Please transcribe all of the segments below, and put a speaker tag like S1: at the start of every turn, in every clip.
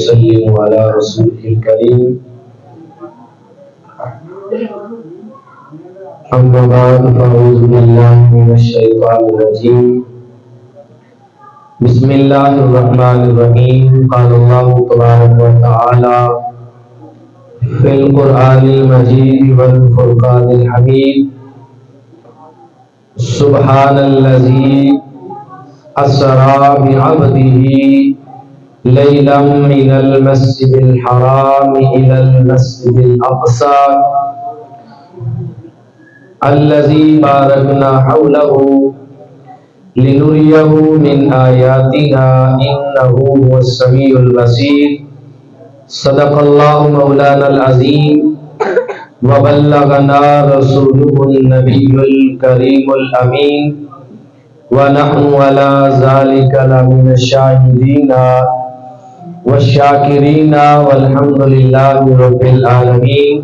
S1: وسلم على رسوله الكريم أما بعد فأعوذ بالله من الشيطان الرجيم بسم الله الرحمن الرحيم قال الله تبارك وتعالى في القرآن المجيد والفرقان الحميد سبحان الذي أسرى بعبده ليلا من المسجد الحرام إلى المسجد الأقصى الذي باركنا حوله لنريه من آياتنا إنه هو السميع البصير صدق الله مولانا العظيم وبلغنا رسوله النبي الكريم الأمين ونحن على ذلك لمن الشاهدين والشاكرين والحمد لله رب العالمين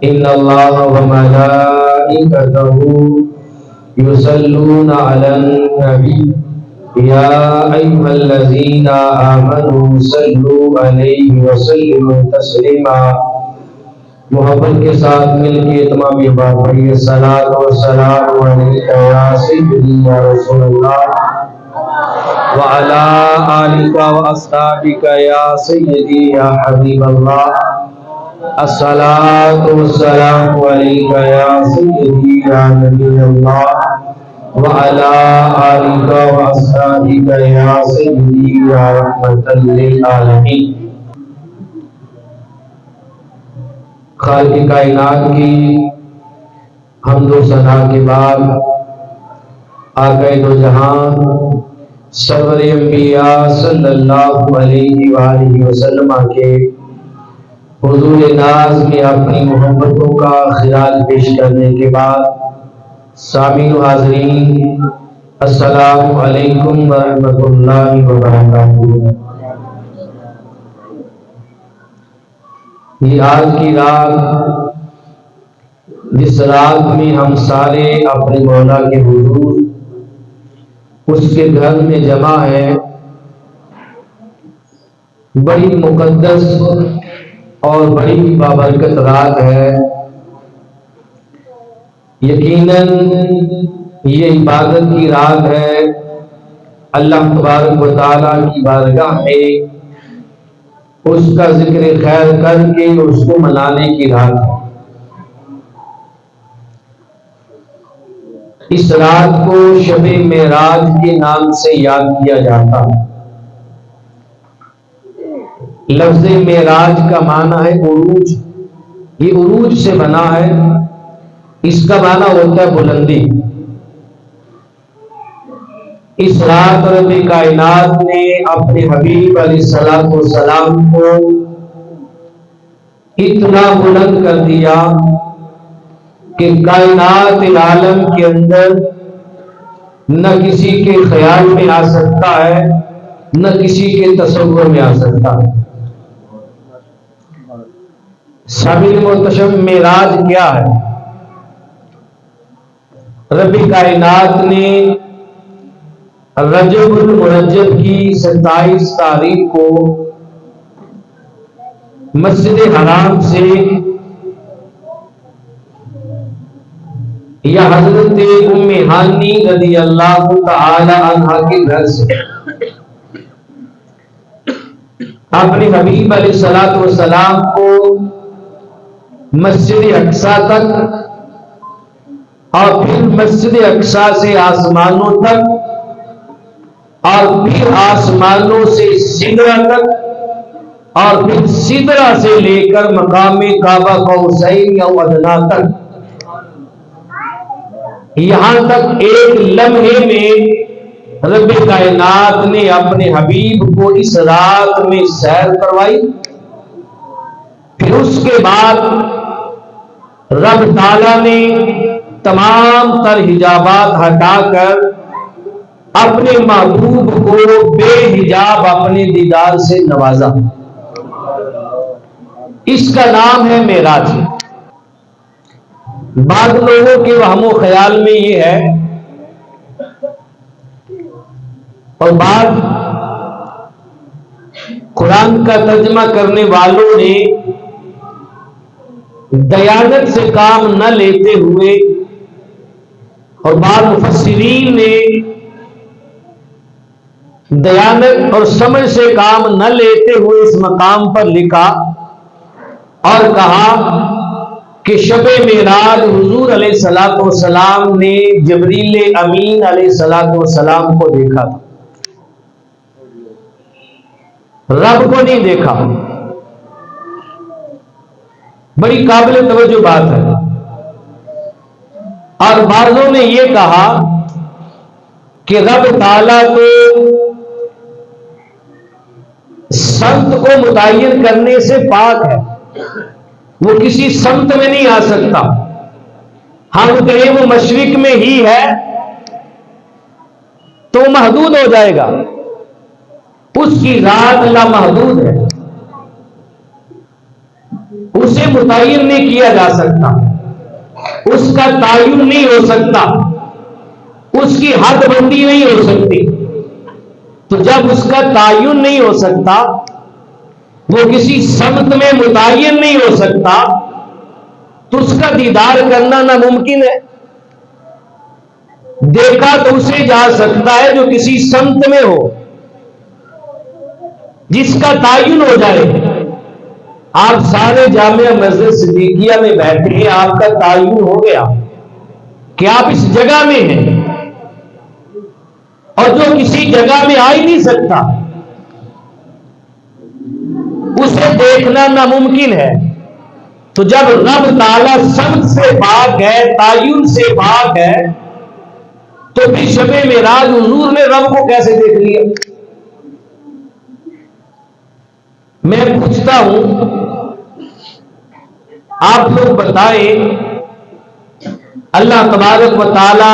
S1: إن الله وملائكته يصلون على النبي يا أيها الذين آمنوا صلوا عليه وسلموا تسلیما۔ محبت کے ساتھ مل کے تمام بات پڑھیے صلاۃ و سلام علیک یا سیدی یا رسول اللہ وعلی آلک و اصحابک یا سیدی یا حبیب اللہ الصلاۃ والسلام علیک یا سیدی یا نبی اللہ وعلی آلک و اصحابک یا سیدی یا رحمۃ للعالمین۔ خالق کائنات کی حمد و ثنا کے بعد آقا دو جہان سرور انبیاء صلی اللہ علیہ وآلہ وسلم کے حضور ناز میں اپنی محبتوں کا خیال پیش کرنے کے بعد سامعین و حاضرین السلام علیکم ورحمۃ اللہ وبرکاتہ۔ یہ آج کی رات جس رات میں ہم سارے اپنے مولا کے حضور اس کے گھر میں جمع ہیں، بڑی مقدس اور بڑی بابرکت رات ہے۔ یقیناً یہ عبادت کی رات ہے، اللہ تبارک و تعالیٰ کی بارگاہ میں اس کا ذکر خیر کر کے اس کو منانے کی رات ہے۔ اس رات کو شب معراج کے نام سے یاد کیا جاتا ہے۔ لفظ معراج کا معنی ہے عروج، یہ عروج سے بنا ہے، اس کا معنی ہوتا ہے بلندی۔ اس رات رب کائنات نے اپنے حبیب علیہ الصلوۃ والسلام کو اتنا بلند کر دیا کہ کائنات العالم کے اندر نہ کسی کے خیال میں آ سکتا ہے نہ کسی کے تصور میں آ سکتا ہے۔ سامعین محتشم، معراج کیا ہے؟ رب کائنات نے رجب المرجب کی 27 تاریخ کو مسجد حرام سے یا حضرت ام ہانی رضی اللہ تعالی عنہا کے گھر سے اپنے حبیب علیہ الصلوۃ والسلام کو مسجد اقصی تک اور پھر مسجد اقصی سے آسمانوں تک اور پھر آسمانوں سے سدرہ تک اور پھر سدرہ سے لے کر مقام کعبہ قوسین یا ادنیٰ تک، یہاں تک ایک لمحے میں رب کائنات نے اپنے حبیب کو اس رات میں سیر کروائی۔ پھر اس کے بعد رب تعالیٰ نے تمام تر حجابات ہٹا کر اپنے محبوب کو بے حجاب اپنے دیدار سے نوازا۔ اس کا نام ہے معراج۔ بعض لوگوں کے وہم و خیال میں یہ ہے اور بعض قرآن کا ترجمہ کرنے والوں نے دیانت سے کام نہ لیتے ہوئے اور بعض مفسرین نے دیانت اور سمجھ سے کام نہ لیتے ہوئے اس مقام پر لکھا اور کہا کہ شب معراج حضور علیہ الصلوۃ والسلام نے جبریل امین علیہ الصلوۃ والسلام کو دیکھا تھا، رب کو نہیں دیکھا۔ بڑی قابل توجہ بات ہے۔ اور بعضوں نے یہ کہا کہ رب تعالیٰ تو سمت کو متعین کرنے سے پاک ہے، وہ کسی سمت میں نہیں آ سکتا۔ ہم کہیں وہ مشرق میں ہی ہے تو محدود ہو جائے گا، اس کی ذات لامحدود ہے، اسے متعین نہیں کیا جا سکتا، اس کا تعین نہیں ہو سکتا، اس کی حد بندی نہیں ہو سکتی۔ تو جب اس کا تعین نہیں ہو سکتا، وہ کسی سمت میں متعین نہیں ہو سکتا، تو اس کا دیدار کرنا ناممکن ہے۔ دیکھا تو اسے جا سکتا ہے جو کسی سمت میں ہو، جس کا تعین ہو جائے۔ آپ سارے جامعہ مسجد صدیقیہ میں بیٹھے ہیں، آپ کا تعین ہو گیا کہ آپ اس جگہ میں ہیں، اور جو کسی جگہ میں آ ہی نہیں سکتا اسے دیکھنا ناممکن ہے۔ تو جب رب تعالیٰ سمت سے پاک ہے، تعین سے پاک ہے، تو پھر شب معراج حضور نے رب کو کیسے دیکھ لیا؟ میں پوچھتا ہوں، آپ لوگ بتائیں، اللہ تبارک و تعالی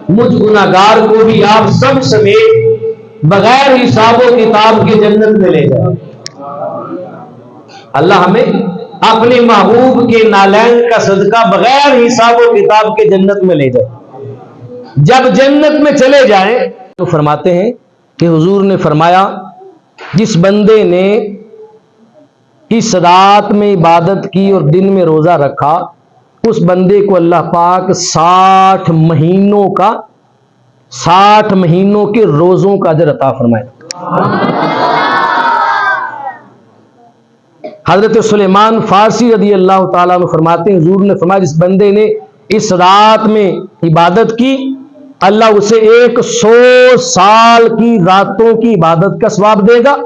S1: مجھ گناہگار کو بھی آپ سب سمیت بغیر حساب و کتاب کے جنت میں لے جائے۔ اللہ ہمیں اپنے محبوب کے نالین کا صدقہ بغیر حساب و کتاب کے جنت میں لے جائے۔ جب جنت میں چلے جائیں تو فرماتے ہیں کہ حضور نے فرمایا، جس بندے نے اس رات میں عبادت کی اور دن میں روزہ رکھا، اس بندے کو اللہ پاک 60 مہینوں کے روزوں کا اجر عطا فرمائے۔ حضرت سلیمان فارسی رضی اللہ تعالیٰ عنہ فرماتے ہیں، حضور نے فرمایا، جس بندے نے اس رات میں عبادت کی، اللہ اسے 100 سال کی راتوں کی عبادت کا ثواب دے گا،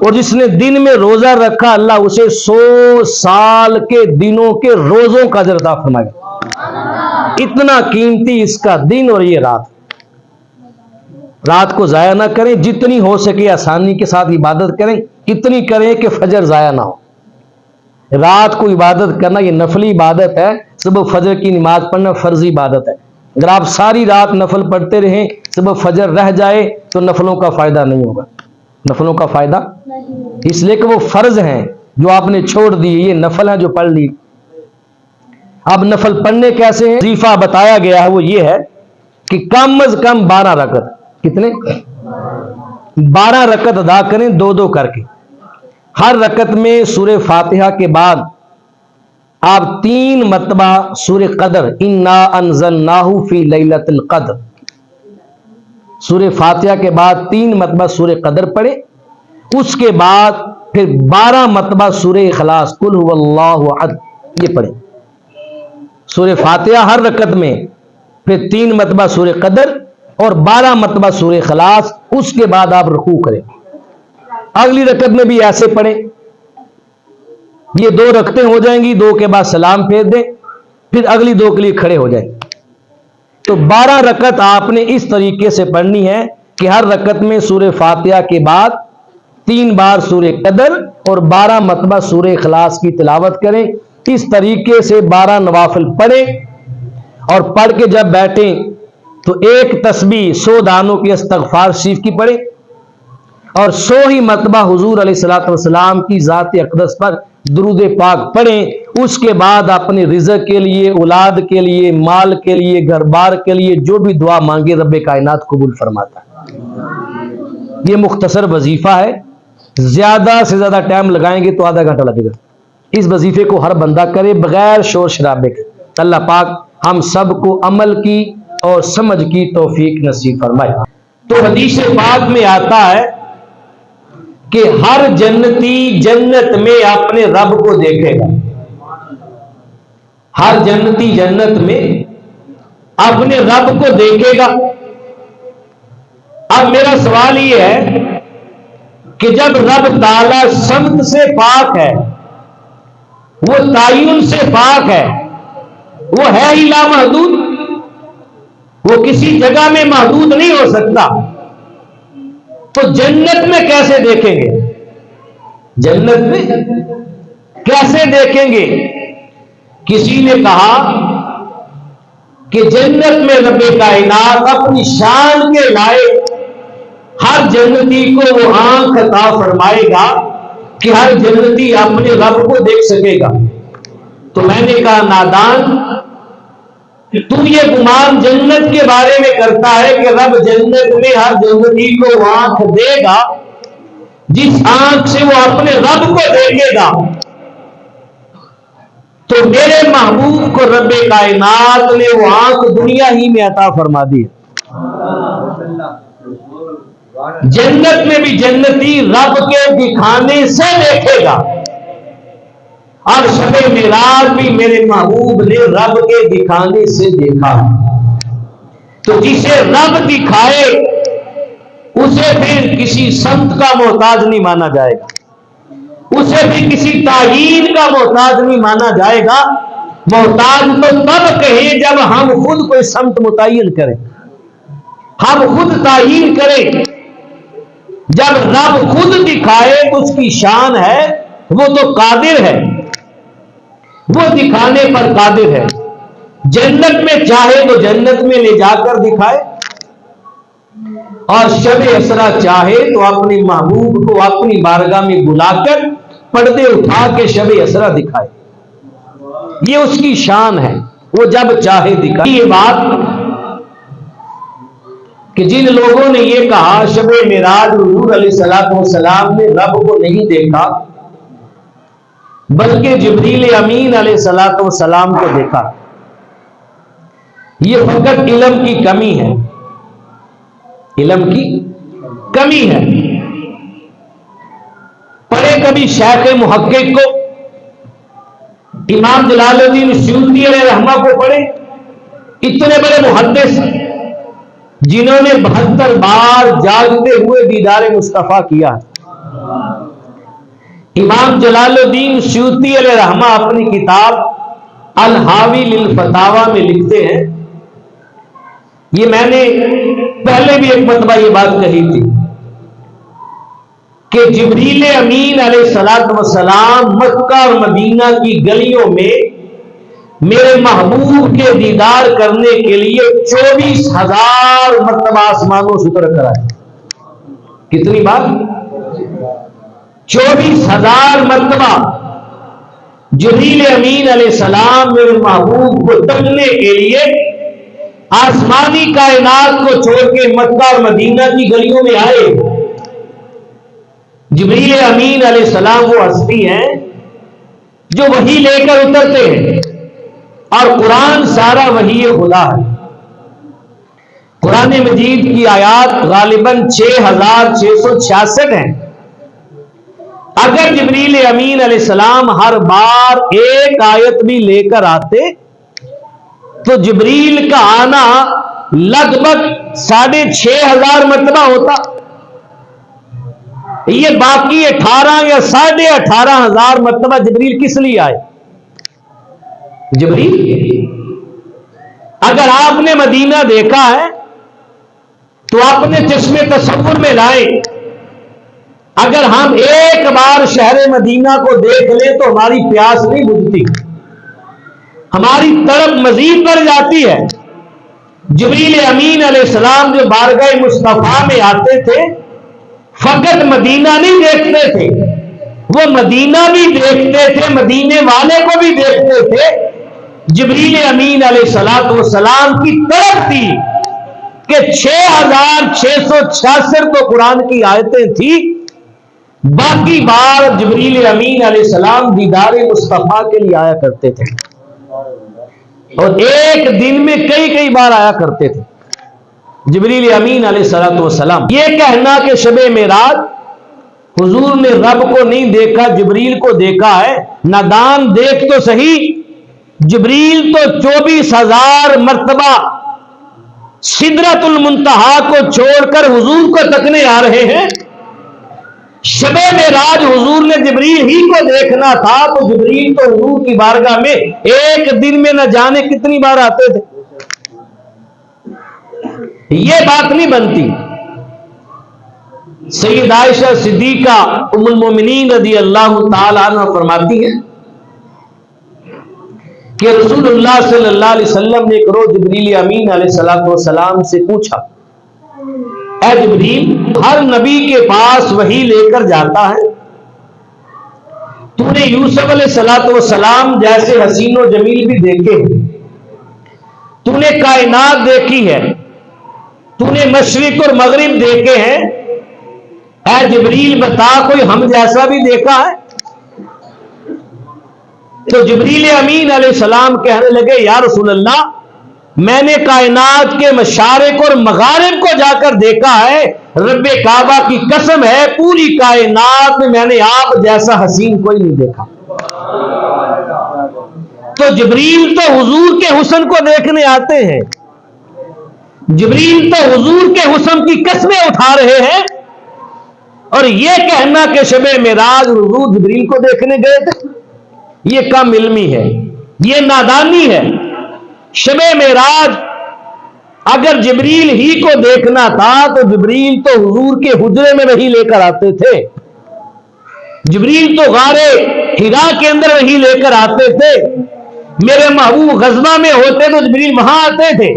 S1: اور جس نے دن میں روزہ رکھا، اللہ اسے 100 سال کے دنوں کے روزوں کا اجر عطا فرمائے گا۔ اتنا قیمتی اس کا دن اور یہ رات کو ضائع نہ کریں، جتنی ہو سکے آسانی کے ساتھ عبادت کریں، اتنی کریں کہ فجر ضائع نہ ہو۔ رات کو عبادت کرنا یہ نفلی عبادت ہے، صبح فجر کی نماز پڑھنا فرضی عبادت ہے۔ اگر آپ ساری رات نفل پڑھتے رہیں، صبح فجر رہ جائے تو نفلوں کا فائدہ نہیں ہوگا، نفلوں کا فائدہ اس لیے کہ وہ فرض ہیں جو آپ نے چھوڑ دی، یہ نفل ہے جو پڑھ لی۔ اب نفل پڑھنے کیسے ہیں؟ وظیفہ بتایا گیا ہے، وہ یہ ہے کہ کم از کم 12 رکعت، کتنے؟ 12 رکعت ادا کریں، 2 کر کے۔ ہر رکعت میں سورہ فاتحہ کے بعد آپ 3 مرتبہ سورہ قدر، انا انزلناہ فی لیلۃ القدر، سورہ فاتحہ کے بعد 3 مرتبہ سورہ قدر پڑھیں۔ اس کے بعد پھر 12 مرتبہ سورہ اخلاص، قل هو اللہ احد، یہ پڑھیں۔ سورہ فاتحہ ہر رکعت میں، پھر 3 مرتبہ سورہ قدر اور 12 مرتبہ سورہ اخلاص۔ اس کے بعد آپ رکوع کریں۔ اگلی رکعت میں بھی ایسے پڑھیں۔ یہ 2 رکعتیں ہو جائیں گی، 2 کے بعد سلام پھیر دیں، پھر اگلی 2 کے لیے کھڑے ہو جائیں۔ تو 12 رکعت آپ نے اس طریقے سے پڑھنی ہے کہ ہر رکعت میں سورہ فاتحہ کے بعد 3 بار سورہ قدر اور 12 مرتبہ سورہ اخلاص کی تلاوت کریں۔ اس طریقے سے 12 نوافل پڑھیں، اور پڑھ کے جب بیٹھیں تو 1 تسبیح 100 دانوں کی استغفار شریف کی پڑھیں، اور 100 ہی مرتبہ حضور علیہ الصلوۃ والسلام کی ذات اقدس پر درود پاک پڑھیں۔ اس کے بعد اپنے رزق کے لیے، اولاد کے لیے، مال کے لیے، گھر بار کے لیے جو بھی دعا مانگے رب کائنات قبول فرماتا ہے۔ یہ مختصر وظیفہ ہے، زیادہ سے زیادہ ٹائم لگائیں گے تو آدھا گھنٹہ لگے گا. اس وظیفے کو ہر بندہ کرے بغیر شور شرابے کے. اللہ پاک ہم سب کو عمل کی اور سمجھ کی توفیق نصیب فرمائے. تو حدیث پاک میں آتا ہے کہ ہر جنتی جنت میں اپنے رب کو دیکھے گا. ہر جنتی جنت میں اپنے رب کو دیکھے گا. اب میرا سوال یہ ہے کہ جب رب تعالی سمت سے پاک ہے، وہ تعین سے پاک ہے، وہ ہے ہی لامحدود، وہ کسی جگہ میں محدود نہیں ہو سکتا، تو جنت میں کیسے دیکھیں گے؟ جنت میں کیسے دیکھیں گے؟ کسی نے کہا کہ جنت میں رب کائنات اپنی شان کے لائق ہر جنتی کو وہ آنکھ عطا فرمائے گا کہ ہر جنتی اپنے رب کو دیکھ سکے گا. تو میں نے کہا نادان، تو یہ گمان جنت کے بارے میں کرتا ہے کہ رب جنت میں ہر جنتی کو وہ آنکھ دے گا جس آنکھ سے وہ اپنے رب کو دیکھے گا. تو میرے محبوب کو رب کائنات نے وہ آنکھ دنیا ہی میں عطا فرما دی. جنت میں بھی جنتی رب کے دکھانے سے دیکھے گا، اور شب معراج بھی میرے محبوب نے رب کے دکھانے سے دیکھا. تو جسے رب دکھائے اسے پھر کسی سمت کا محتاج نہیں مانا جائے گا، اسے بھی کسی تعین کا محتاج نہیں مانا جائے گا. محتاج تو تب کہیں جب ہم خود کوئی سمت متعین کریں، ہم خود تعین کریں. جب رب خود دکھائے تو اس کی شان ہے، وہ تو قادر ہے، وہ دکھانے پر قادر ہے. جنت میں چاہے تو جنت میں لے جا کر دکھائے، اور شب اسرا چاہے تو اپنے محبوب کو اپنی بارگاہ میں بلا کر پردے اٹھا کے شب اسرا دکھائے. یہ اس کی شان ہے، وہ جب چاہے دکھائے. یہ بات کہ جن لوگوں نے یہ کہا شب معراج حضور علیہ السلام نے رب کو نہیں دیکھا بلکہ جبریل امین علیہ السلام کو دیکھا، یہ فقط علم کی کمی ہے، علم کی کمی ہے. پڑھے کبھی شیخ محقق کو، امام جلال الدین سیوطی علیہ رحمہ کو پڑھے، اتنے بڑے محدث جنہوں نے 72 بار جاگتے ہوئے دیدار مصطفیٰ کیا. امام جلال الدین سیوطی علیہ رحمہ اپنی کتاب الحاوی للفتاوی میں لکھتے ہیں، یہ میں نے پہلے بھی ایک مرتبہ یہ بات کہی تھی کہ جبریل امین علیہ السلام مکہ اور مدینہ کی گلیوں میں میرے محبوب کے دیدار کرنے کے لیے 24,000 مرتبہ آسمانوں سے اتر کر آئے. کتنی بار؟ 24,000 مرتبہ جبریل امین علیہ السلام میرے محبوب کو دیکھنے کے لیے آسمانی کائنات کو چھوڑ کے مکہ اور مدینہ کی گلیوں میں آئے. جبریل امین علیہ السلام وہ ہستی ہیں جو وحی لے کر اترتے ہیں، اور قرآن سارا وحی خدا ہے. قرآن مجید کی آیات غالباً 6,666 ہیں. اگر جبریل امین علیہ السلام ہر بار ایک آیت بھی لے کر آتے تو جبریل کا آنا لگ بھگ 6,500 مرتبہ ہوتا. یہ باقی 18 یا 18,500 مرتبہ جبریل کس لیے آئے؟ جبریل اگر آپ نے مدینہ دیکھا ہے تو اپنے چشم تصور میں لائیں. اگر ہم ایک بار شہر مدینہ کو دیکھ لیں تو ہماری پیاس نہیں بجھتی، ہماری تڑپ مزید بڑھ جاتی ہے. جبریل امین علیہ السلام جو بارگاہ مصطفیٰ میں آتے تھے فقط مدینہ نہیں دیکھتے تھے، وہ مدینہ بھی دیکھتے تھے، مدینے والے کو بھی دیکھتے تھے. جبریل امین علیہ السلام کی طرف تھی کہ 6,666 تو قرآن کی آیتیں تھی باقی بار جبریل امین علیہ السلام دیدار مصطفیٰ کے لیے آیا کرتے تھے، اور ایک دن میں کئی بار آیا کرتے تھے جبریل امین علیہ السلام۔ یہ کہنا کہ شب معراج حضور نے رب کو نہیں دیکھا، جبریل کو دیکھا ہے، نادان دیکھ تو صحیح، جبریل تو 24,000 مرتبہ سدرۃ المنتہا کو چھوڑ کر حضور کو تکنے آ رہے ہیں۔ شب معراج حضور نے جبریل ہی کو دیکھنا تھا، تو جبریل تو حضور کی بارگاہ میں ایک دن میں نہ جانے کتنی بار آتے تھے۔ یہ بات نہیں بنتی۔ سید عائشہ صدیقہ ام المومنین رضی اللہ تعالی عنہ فرماتی ہیں کہ رسول اللہ صلی اللہ علیہ وسلم نے ایک روز جبریل امین علیہ السلام سے پوچھا، اے جبریل، ہر نبی کے پاس وحی لے کر جاتا ہے، تو نے یوسف علیہ السلام جیسے حسین و جمیل بھی دیکھے ہیں، تو نے کائنات دیکھی ہے، تو نے مشرق اور مغرب دیکھے ہیں، اے جبریل بتا کوئی ہم جیسا بھی دیکھا ہے؟ تو جبریل امین علیہ السلام کہنے لگے، یا رسول اللہ، میں نے کائنات کے مشارق اور مغارب کو جا کر دیکھا ہے، رب کعبہ کی قسم ہے پوری کائنات میں نے آپ جیسا حسین کوئی نہیں دیکھا۔ تو جبریل تو حضور کے حسن کو دیکھنے آتے ہیں، جبریل تو حضور کے حسن کی قسمیں اٹھا رہے ہیں، اور یہ کہنا کہ شب معراج حضور جبریل کو دیکھنے گئے تھے، یہ کم علمی ہے، یہ نادانی ہے۔ شب معراج اگر جبریل ہی کو دیکھنا تھا تو جبریل تو حضور کے حجرے میں وحی لے کر آتے تھے، جبریل تو غار حرا کے اندر وحی لے کر آتے تھے، میرے محبوب غزوہ میں ہوتے تو جبریل وہاں آتے تھے،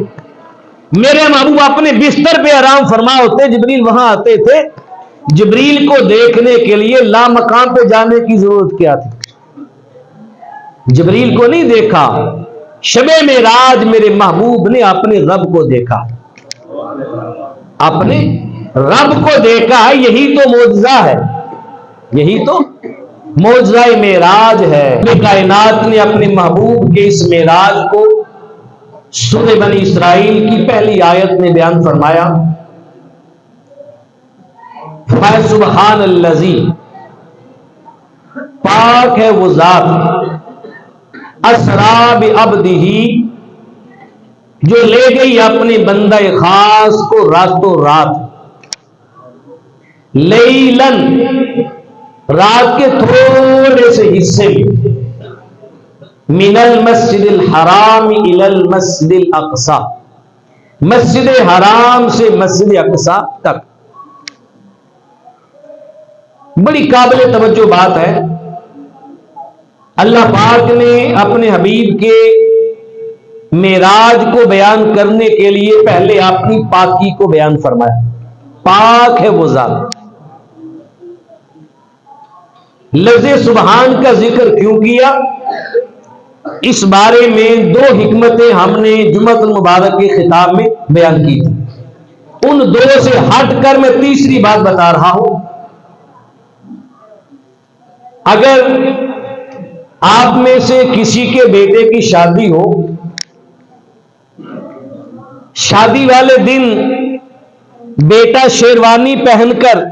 S1: میرے محبوب اپنے بستر پہ آرام فرما ہوتے جبریل وہاں آتے تھے۔ جبریل کو دیکھنے کے لیے لامکان پہ جانے کی ضرورت کیا تھی؟ جبریل کو نہیں دیکھا، شب معراج میرے محبوب نے اپنے رب کو دیکھا، اپنے رب کو دیکھا ہے، یہی تو معجزہ ہے، یہی تو معجزہ معراج ہے۔ کائنات نے اپنے محبوب کے اس معراج کو سورہ بنی اسرائیل کی پہلی آیت میں بیان فرمایا، فَسُبْحَانَ الَّذِي، پاک ہے وہ ذات، اسرا بعبدہ، جو لے گئی اپنے بندہ خاص کو راتوں رات، لیلن، رات کے تھوڑے سے حصے میں، من المسجد الحرام الی المسجد الاقصی، مسجد حرام سے مسجد اقصی تک۔ بڑی قابل توجہ بات ہے، اللہ پاک نے اپنے حبیب کے معراج کو بیان کرنے کے لیے پہلے اپنی پاکی کو بیان فرمایا، پاک ہے وہ ذات۔ لفظ سبحان کا ذکر کیوں کیا؟ اس بارے میں دو حکمتیں ہم نے جمعۃ المبارک کے خطاب میں بیان کی تھی، ان دو سے ہٹ کر میں تیسری بات بتا رہا ہوں۔ اگر آپ میں سے کسی کے بیٹے کی شادی ہو، شادی والے دن بیٹا شیروانی پہن کر،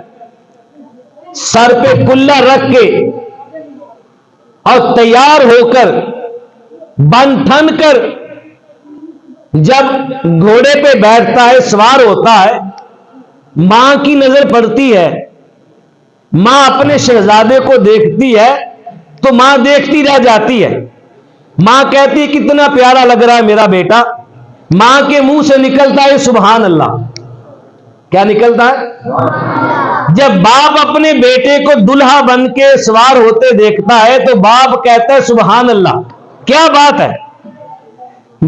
S1: سر پہ کلا رکھ کے اور تیار ہو کر، بن ٹھن کر جب گھوڑے پہ بیٹھتا ہے، سوار ہوتا ہے، ماں کی نظر پڑتی ہے، ماں اپنے شہزادے کو دیکھتی ہے تو ماں دیکھتی رہ جاتی ہے، ماں کہتی ہے کتنا پیارا لگ رہا ہے میرا بیٹا، ماں کے منہ سے نکلتا ہے سبحان اللہ۔ کیا نکلتا ہے؟ جب باپ اپنے بیٹے کو دلہا بن کے سوار ہوتے دیکھتا ہے تو باپ کہتا ہے سبحان اللہ، کیا بات ہے۔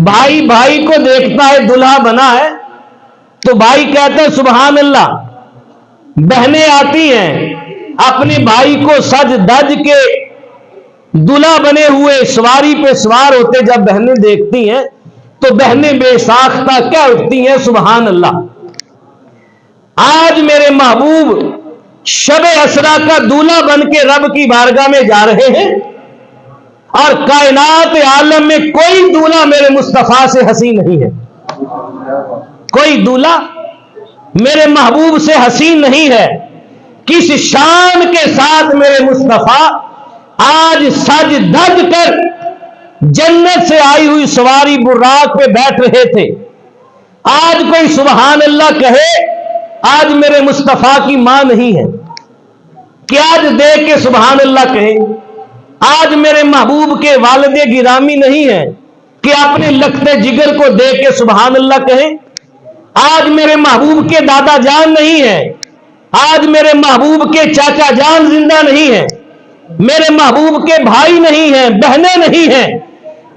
S1: بھائی بھائی کو دیکھتا ہے دلہا بنا ہے تو بھائی کہتا ہے سبحان اللہ۔ بہنیں آتی ہیں اپنے بھائی کو سج دج کے دلہا بنے ہوئے سواری پہ سوار ہوتے جب بہنیں دیکھتی ہیں تو بہنیں بے ساختہ کیا اٹھتی ہیں سبحان اللہ۔ آج میرے محبوب شب اسرا کا دولہا بن کے رب کی بارگاہ میں جا رہے ہیں، اور کائنات عالم میں کوئی دولہا میرے مصطفیٰ سے حسین نہیں ہے، کوئی دولہا میرے محبوب سے حسین نہیں ہے۔ کس شان کے ساتھ میرے مصطفیٰ آج سج دج کر جنت سے آئی ہوئی سواری براق پہ بیٹھ رہے تھے۔ آج کوئی سبحان اللہ کہے آج میرے مصطفیٰ کی ماں نہیں ہے کہ آج دیکھ کے سبحان اللہ کہے، آج میرے محبوب کے والد گرامی نہیں ہے کہ اپنے لختے جگر کو دیکھ کے سبحان اللہ کہیں، آج میرے محبوب کے دادا جان نہیں ہے، آج میرے محبوب کے چاچا جان زندہ نہیں ہے، میرے محبوب کے بھائی نہیں ہیں، بہنیں نہیں ہیں،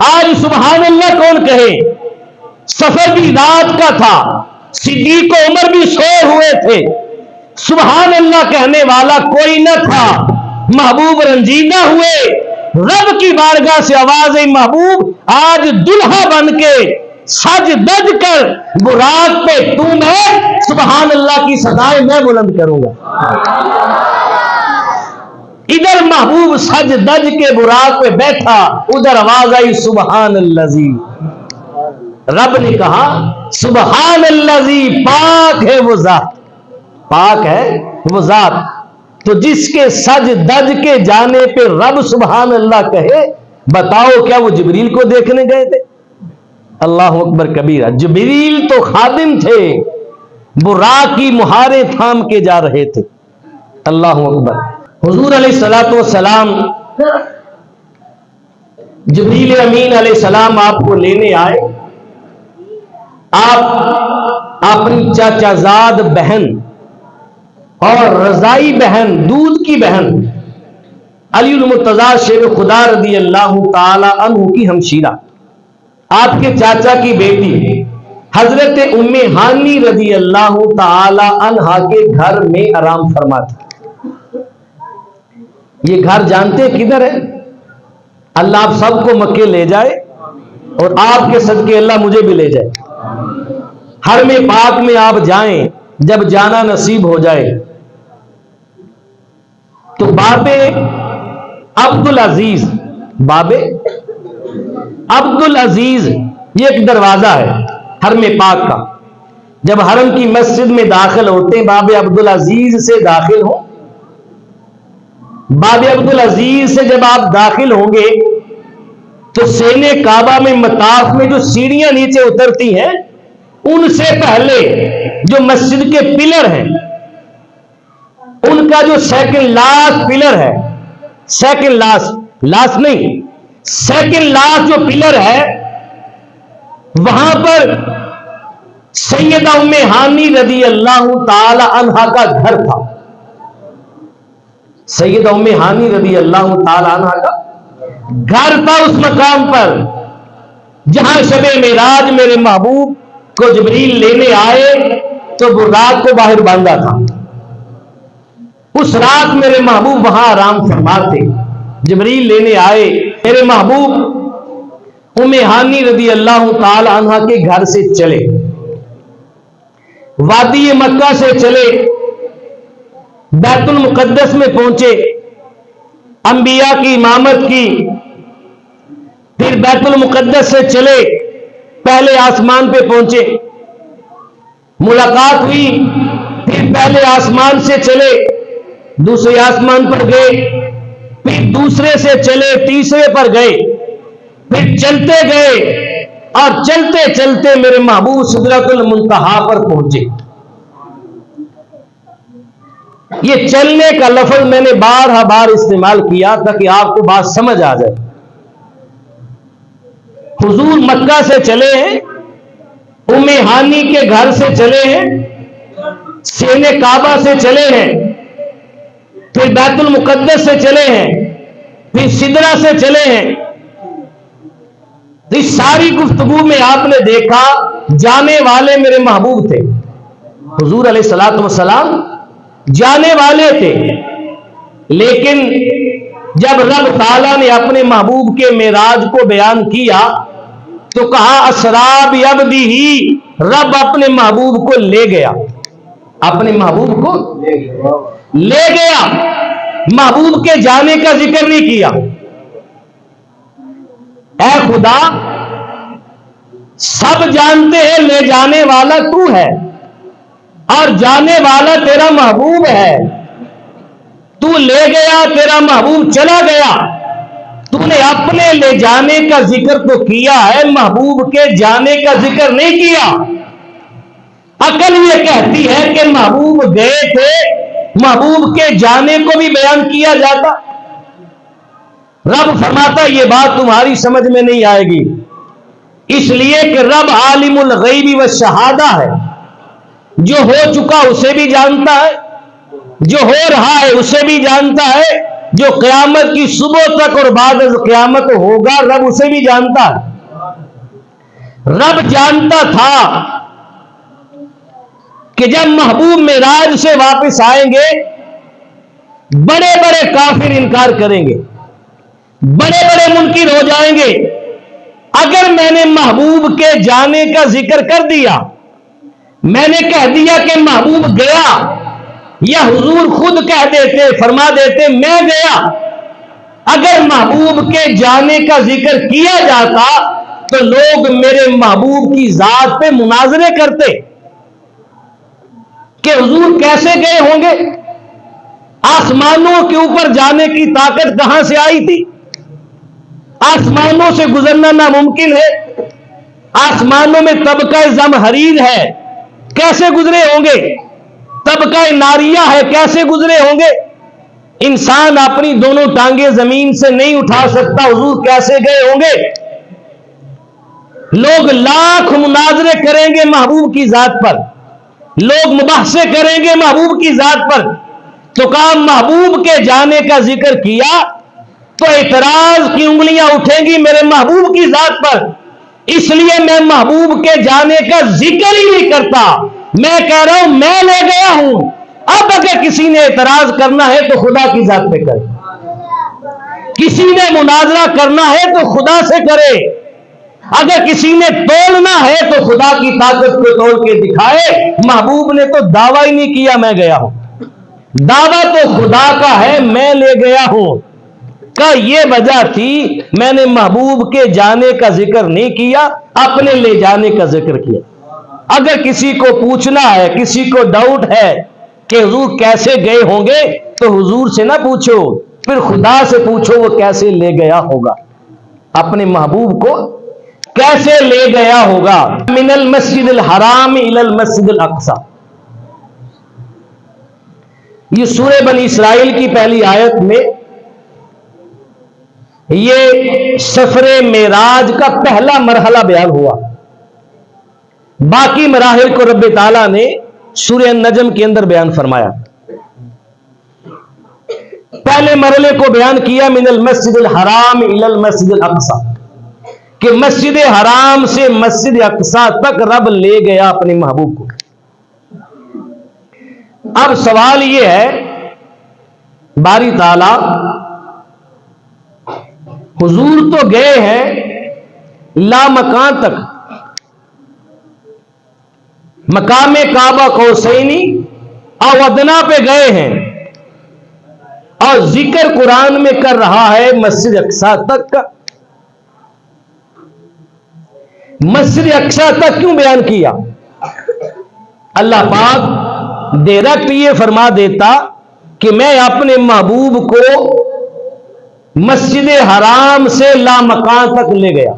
S1: آج سبحان اللہ کون کہے؟ سفر بھی رات کا تھا، صدیق و عمر بھی سوئے ہوئے تھے، سبحان اللہ کہنے والا کوئی نہ تھا، محبوب رنجیدہ ہوئے، رب کی بارگاہ سے آواز محبوب آج دلہا بن کے سج دج کر براق پہ تم ہے، سبحان اللہ کی صدائیں میں بلند کروں گا۔ ادھر محبوب سج دج کے براق پہ بیٹھا، ادھر آواز آئی سبحان اللذی، رب نے کہا سبحان اللذی، پاک ہے وہ ذات، پاک ہے وہ ذات۔ تو جس کے سج دج کے جانے پہ رب سبحان اللہ کہے، بتاؤ کیا وہ جبریل کو دیکھنے گئے تھے؟ اللہ اکبر کبیرہ، جبریل تو خادم تھے، براق کی مہاریں تھام کے جا رہے تھے۔ اللہ اکبر۔ حضور علیہ السلام جبریل امین علیہ السلام آپ کو لینے آئے، آپ اپنی چاچا زاد بہن اور رضائی بہن، دودھ کی بہن علی المرتضیٰ شیر خدا رضی اللہ تعالی عنہ کی ہمشیرہ، آپ کے چاچا کی بیٹی حضرت ام ہانی رضی اللہ تعالی عنہا کے گھر میں آرام فرما تھا۔ یہ گھر جانتے کدھر ہے؟ اللہ آپ سب کو مکے لے جائے اور آپ کے صدقے اللہ مجھے بھی لے جائے، حرم پاک میں آپ جائیں، جب جانا نصیب ہو جائے تو باب عبدالعزیز، باب عبدالعزیز یہ ایک دروازہ ہے حرم پاک کا، جب حرم کی مسجد میں داخل ہوتے ہیں باب عبدالعزیز سے داخل ہو، باب عبدالعزیز سے جب آپ داخل ہوں گے تو سین کعبہ میں مطاف میں جو سیڑھیاں نیچے اترتی ہیں، ان سے پہلے جو مسجد کے پلر ہیں، ان کا جو سیکنڈ لاسٹ پلر ہے، سیکنڈ لاسٹ نہیں، سیکنڈ لاسٹ جو پلر ہے، وہاں پر سیدہ ام ہانی رضی اللہ تعالی عنہا کا گھر تھا۔ سیدہ ام ہانی رضی اللہ تعالی عنہا کا گھر تھا اس مقام پر جہاں شب معراج میرے محبوب کو جبریل لینے آئے تو براق کو باہر باندھا تھا۔ اس رات میرے محبوب وہاں آرام فرماتے، جبریل لینے آئے، میرے محبوب ام ہانی رضی اللہ تعالی عنہا کے گھر سے چلے، وادی مکہ سے چلے، بیت المقدس میں پہنچے، انبیاء کی امامت کی، پھر بیت المقدس سے چلے، پہلے آسمان پہ پہنچے، ملاقات ہوئی، پھر پہلے آسمان سے چلے، دوسرے آسمان پر گئے، پھر دوسرے سے چلے، تیسرے پر گئے، پھر چلتے گئے، اور چلتے چلتے میرے محبوب سدرۃ المنتہا پر پہنچے۔ یہ چلنے کا لفظ میں نے بارہا بار استعمال کیا تاکہ آپ کو بات سمجھ آ جائے۔ حضور مکہ سے چلے ہیں، ام ہانی کے گھر سے چلے ہیں، سین کعبہ سے چلے ہیں، پھر بیت المقدس سے چلے ہیں، پھر سدرہ سے چلے ہیں۔ اس ساری گفتگو میں آپ نے دیکھا جانے والے میرے محبوب تھے، حضور علیہ الصلوۃ والسلام جانے والے تھے، لیکن جب رب تعالیٰ نے اپنے محبوب کے معراج کو بیان کیا تو کہا اسرا بعبدہ، رب اپنے محبوب کو لے گیا، اپنے محبوب کو لے گیا۔ لے گیا، محبوب کے جانے کا ذکر نہیں کیا۔ اے خدا، سب جانتے ہیں لے جانے والا تو ہے اور جانے والا تیرا محبوب ہے۔ تو لے گیا، تیرا محبوب چلا گیا، تو نے اپنے لے جانے کا ذکر تو کیا ہے، محبوب کے جانے کا ذکر نہیں کیا۔ عقل یہ کہتی ہے کہ محبوب گئے تھے، محبوب کے جانے کو بھی بیان کیا جاتا۔ رب فرماتا یہ بات تمہاری سمجھ میں نہیں آئے گی، اس لیے کہ رب عالم الغیب والشہادہ ہے، جو ہو چکا اسے بھی جانتا ہے، جو ہو رہا ہے اسے بھی جانتا ہے، جو قیامت کی صبح تک اور بعد از قیامت ہوگا رب اسے بھی جانتا ہے۔ رب جانتا تھا کہ جب محبوب معراج سے واپس آئیں گے، بڑے بڑے کافر انکار کریں گے، بڑے بڑے منکر ہو جائیں گے۔ اگر میں نے محبوب کے جانے کا ذکر کر دیا، میں نے کہہ دیا کہ محبوب گیا، یا حضور خود کہہ دیتے، فرما دیتے میں گیا، اگر محبوب کے جانے کا ذکر کیا جاتا تو لوگ میرے محبوب کی ذات پہ مناظرے کرتے کہ حضور کیسے گئے ہوں گے، آسمانوں کے اوپر جانے کی طاقت کہاں سے آئی تھی، آسمانوں سے گزرنا ناممکن ہے، آسمانوں میں طبقہ زمہریر ہے، کیسے گزرے ہوں گے، طبقہ ناریہ ہے، کیسے گزرے ہوں گے، انسان اپنی دونوں ٹانگیں زمین سے نہیں اٹھا سکتا، حضور کیسے گئے ہوں گے۔ لوگ لاکھ مناظرے کریں گے محبوب کی ذات پر، لوگ مباحثے کریں گے محبوب کی ذات پر، تو کام محبوب کے جانے کا ذکر کیا تو اعتراض کی انگلیاں اٹھیں گی میرے محبوب کی ذات پر، اس لیے میں محبوب کے جانے کا ذکر ہی نہیں کرتا۔ میں کہہ رہا ہوں میں لے گیا ہوں، اب اگر کسی نے اعتراض کرنا ہے تو خدا کی ذات پہ کرے، کسی نے مناظرہ کرنا ہے تو خدا سے کرے، اگر کسی نے تولنا ہے تو خدا کی طاقت کو تول کے دکھائے۔ محبوب نے تو دعویٰ ہی نہیں کیا میں گیا ہوں، دعویٰ تو خدا کا ہے میں لے گیا ہوں کا یہ وجہ تھی میں نے محبوب کے جانے کا ذکر نہیں کیا، اپنے لے جانے کا ذکر کیا۔ اگر کسی کو پوچھنا ہے، کسی کو ڈاؤٹ ہے کہ حضور کیسے گئے ہوں گے تو حضور سے نہ پوچھو، پھر خدا سے پوچھو وہ کیسے لے گیا ہوگا، اپنے محبوب کو کیسے لے گیا ہوگا۔ من المسجد الحرام الی المسجد الاقصی، یہ سورہ بنی اسرائیل کی پہلی آیت میں یہ سفر معراج کا پہلا مرحلہ بیان ہوا، باقی مراحل کو رب تعالیٰ نے سورہ نجم کے اندر بیان فرمایا۔ پہلے مرحلے کو بیان کیا من المسجد الحرام الی المسجد الاقصی، کہ مسجد حرام سے مسجد اقصی تک رب لے گیا اپنے محبوب کو۔ اب سوال یہ ہے، باری تعالیٰ حضور تو گئے ہیں لامکان تک، مقام کعبہ قوسینی او ادنا پہ گئے ہیں، اور ذکر قرآن میں کر رہا ہے مسجد اقصی تک کا۔ مسجد اقصی تک کیوں بیان کیا؟ اللہ پاک ڈائریکٹ یہ فرما دیتا کہ میں اپنے محبوب کو مسجد حرام سے لامکان تک لے گیا،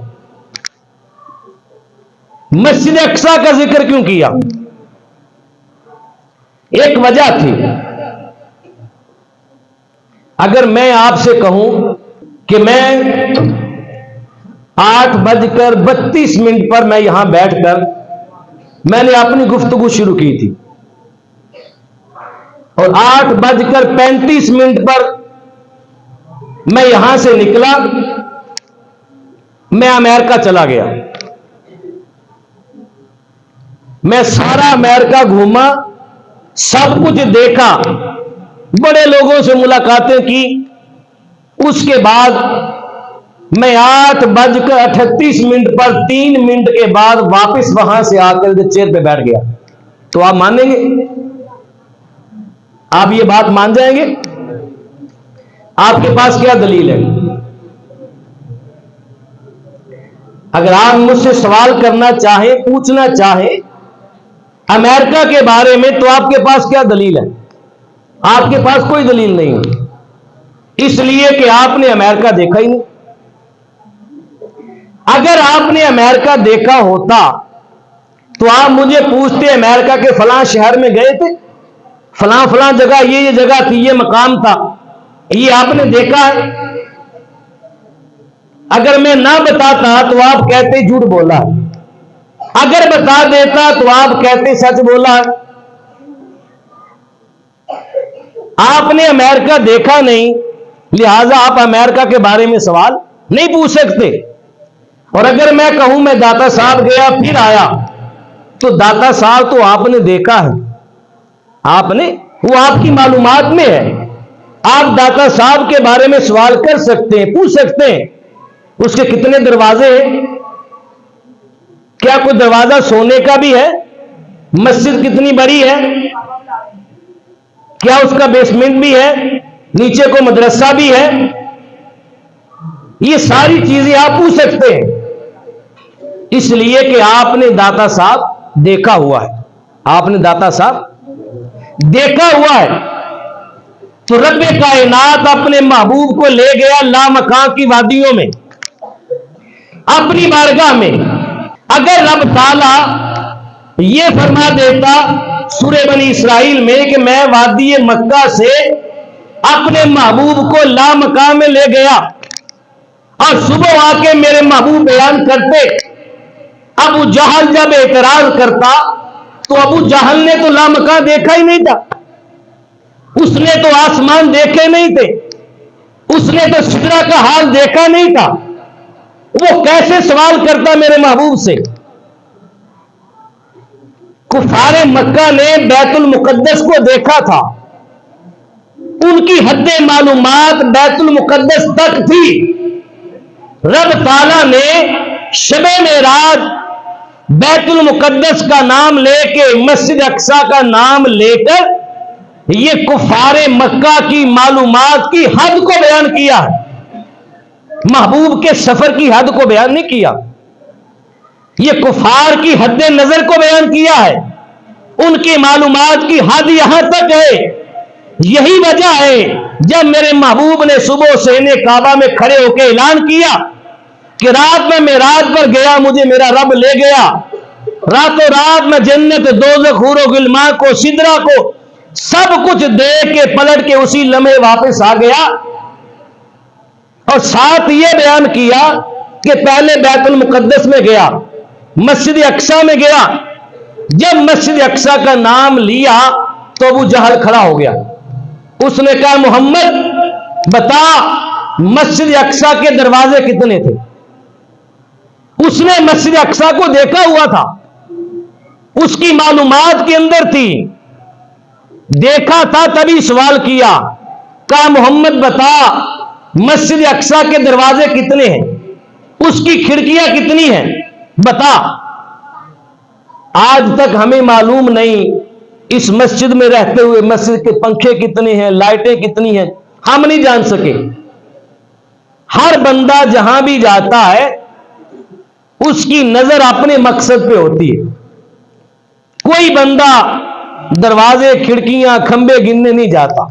S1: مسجد اقصی کا ذکر کیوں کیا؟ ایک وجہ تھی۔ اگر میں آپ سے کہوں کہ میں 8:32 پر میں یہاں بیٹھ کر میں نے اپنی گفتگو شروع کی تھی، اور 8:35 پر میں یہاں سے نکلا، میں امریکہ چلا گیا، میں سارا امریکہ گھوما، سب کچھ دیکھا، بڑے لوگوں سے ملاقاتیں کی، اس کے بعد میں 8:38 پر 3 منٹ کے بعد واپس وہاں سے آ کر چیئر پہ بیٹھ گیا، تو آپ مانیں گے؟ آپ یہ بات مان جائیں گے؟ آپ کے پاس کیا دلیل ہے؟ اگر آپ مجھ سے سوال کرنا چاہیں، پوچھنا چاہیں امریکہ کے بارے میں، تو آپ کے پاس کیا دلیل ہے؟ آپ کے پاس کوئی دلیل نہیں ہے، اس لیے کہ آپ نے امریکہ دیکھا ہی نہیں۔ اگر آپ نے امریکہ دیکھا ہوتا تو آپ مجھے پوچھتے امریکہ کے فلاں شہر میں گئے تھے، فلاں فلاں جگہ یہ جگہ تھی، یہ مقام تھا، یہ آپ نے دیکھا ہے؟ اگر میں نہ بتاتا تو آپ کہتے جھوٹ بولا ہے، اگر بتا دیتا تو آپ کہتے سچ بولا ہے۔ آپ نے امریکہ دیکھا نہیں، لہذا آپ امریکہ کے بارے میں سوال نہیں پوچھ سکتے۔ اور اگر میں کہوں میں داتا صاحب گیا پھر آیا، تو داتا صاحب تو آپ نے دیکھا ہے، آپ نے، وہ آپ کی معلومات میں ہے۔ آپ داتا صاحب کے بارے میں سوال کر سکتے ہیں، پوچھ سکتے ہیں اس کے کتنے دروازے ہیں، کیا کوئی دروازہ سونے کا بھی ہے، مسجد کتنی بڑی ہے، کیا اس کا بیسمنٹ بھی ہے، نیچے کو مدرسہ بھی ہے، یہ ساری چیزیں آپ پوچھ سکتے ہیں، اس لیے کہ آپ نے داتا صاحب دیکھا ہوا ہے، آپ نے داتا صاحب دیکھا ہوا ہے۔ تو رب کائنات اپنے محبوب کو لے گیا لامکان کی وادیوں میں، اپنی بارگاہ میں۔ اگر رب تعالی یہ فرما دیتا سورہ بنی اسرائیل میں کہ میں وادی مکہ سے اپنے محبوب کو لامکان میں لے گیا، اور صبح آ کے میرے محبوب بیان کرتے، ابو جہل جب اعتراض کرتا تو ابو جہل نے تو لامکان دیکھا ہی نہیں تھا، اس نے تو آسمان دیکھے نہیں تھے، اس نے تو سدرہ کا حال دیکھا نہیں تھا، وہ کیسے سوال کرتا میرے محبوب سے؟ کفار مکہ نے بیت المقدس کو دیکھا تھا، ان کی حد معلومات بیت المقدس تک تھی۔ رب تعالیٰ نے شب معراج بیت المقدس کا نام لے کے، مسجد اقصی کا نام لے کر، یہ کفار مکہ کی معلومات کی حد کو بیان کیا ہے، محبوب کے سفر کی حد کو بیان نہیں کیا، یہ کفار کی حد نظر کو بیان کیا ہے، ان کی معلومات کی حد یہاں تک ہے۔ یہی وجہ ہے جب میرے محبوب نے صبح صحن کعبہ میں کھڑے ہو کے اعلان کیا کہ رات میں معراج پر گیا، مجھے میرا رب لے گیا، راتوں رات میں جنت، دوزخ، حور و غلمان کو، سدرہ کو سب کچھ دیکھ کے پلٹ کے اسی لمحے واپس آ گیا، اور ساتھ یہ بیان کیا کہ پہلے بیت المقدس میں گیا، مسجد اقصی میں گیا۔ جب مسجد اقصی کا نام لیا تو ابو جہل کھڑا ہو گیا، اس نے کہا محمد بتا مسجد اقصی کے دروازے کتنے تھے؟ اس نے مسجد اقصی کو دیکھا ہوا تھا، اس کی معلومات کے اندر تھی، دیکھا تھا، تبھی سوال کیا، کہا محمد بتا مسجد اقصی کے دروازے کتنے ہیں، اس کی کھڑکیاں کتنی ہیں، بتا۔ آج تک ہمیں معلوم نہیں اس مسجد میں رہتے ہوئے مسجد کے پنکھے کتنے ہیں، لائٹیں کتنی ہیں، ہم نہیں جان سکے۔ ہر بندہ جہاں بھی جاتا ہے اس کی نظر اپنے مقصد پہ ہوتی ہے، کوئی بندہ دروازے، کھڑکیاں، کھمبے گننے نہیں جاتا،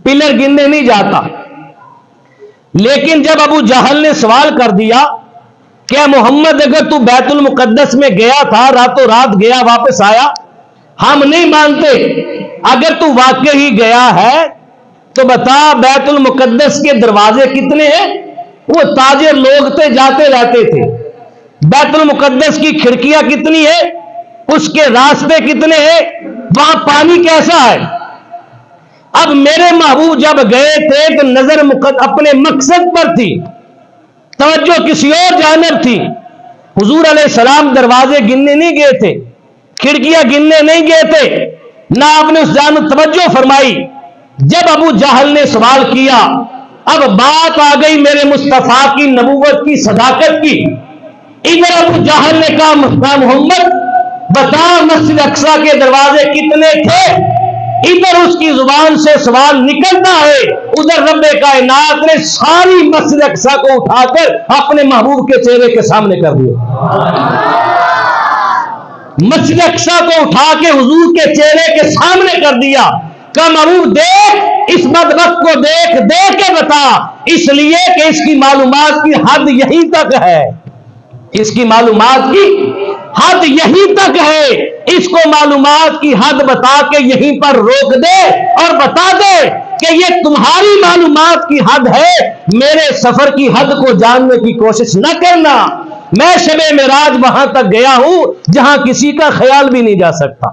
S1: پلر گننے نہیں جاتا۔ لیکن جب ابو جہل نے سوال کر دیا کہ محمد اگر تو بیت المقدس میں گیا تھا، راتوں رات گیا واپس آیا، ہم نہیں مانتے، اگر تو واقعی گیا ہے تو بتا بیت المقدس کے دروازے کتنے ہیں؟ وہ تاجر لوگ تھے، جاتے رہتے تھے، بیت المقدس کی کھڑکیاں کتنی ہے، اس کے راستے کتنے ہیں، وہاں پانی کیسا ہے؟ اب میرے محبوب جب گئے تھے تو نظر اپنے مقصد پر تھی، توجہ کسی اور جانب تھی۔ حضور علیہ السلام دروازے گننے نہیں گئے تھے، کھڑکیاں گننے نہیں گئے تھے، نہ آپ نے اس جانب توجہ فرمائی۔ جب ابو جہل نے سوال کیا، اب بات آ گئی میرے مصطفیٰ کی نبوت کی، صداقت کی۔ ادھر ابو جہل نے کہا محمد بتا مسجد اقصی کے دروازے کتنے تھے، ادھر اس کی زبان سے سوال نکلتا ہے، ادھر رب کائنات نے ساری مسجد اقصی کو اٹھا کر اپنے محبوب کے چہرے کے سامنے کر دیا۔ مسجد اقصی کو اٹھا کے حضور کے چہرے کے سامنے کر دیا، کہ محبوب دیکھ، اس بدبخت کو دیکھ کے بتا، اس لیے کہ اس کی معلومات کی حد یہیں تک ہے، اس کی معلومات کی حد یہیں تک ہے، اس کو معلومات کی حد بتا کے یہیں پر روک دے اور بتا دے کہ یہ تمہاری معلومات کی حد ہے، میرے سفر کی حد کو جاننے کی کوشش نہ کرنا۔ میں شب معراج وہاں تک گیا ہوں جہاں کسی کا خیال بھی نہیں جا سکتا،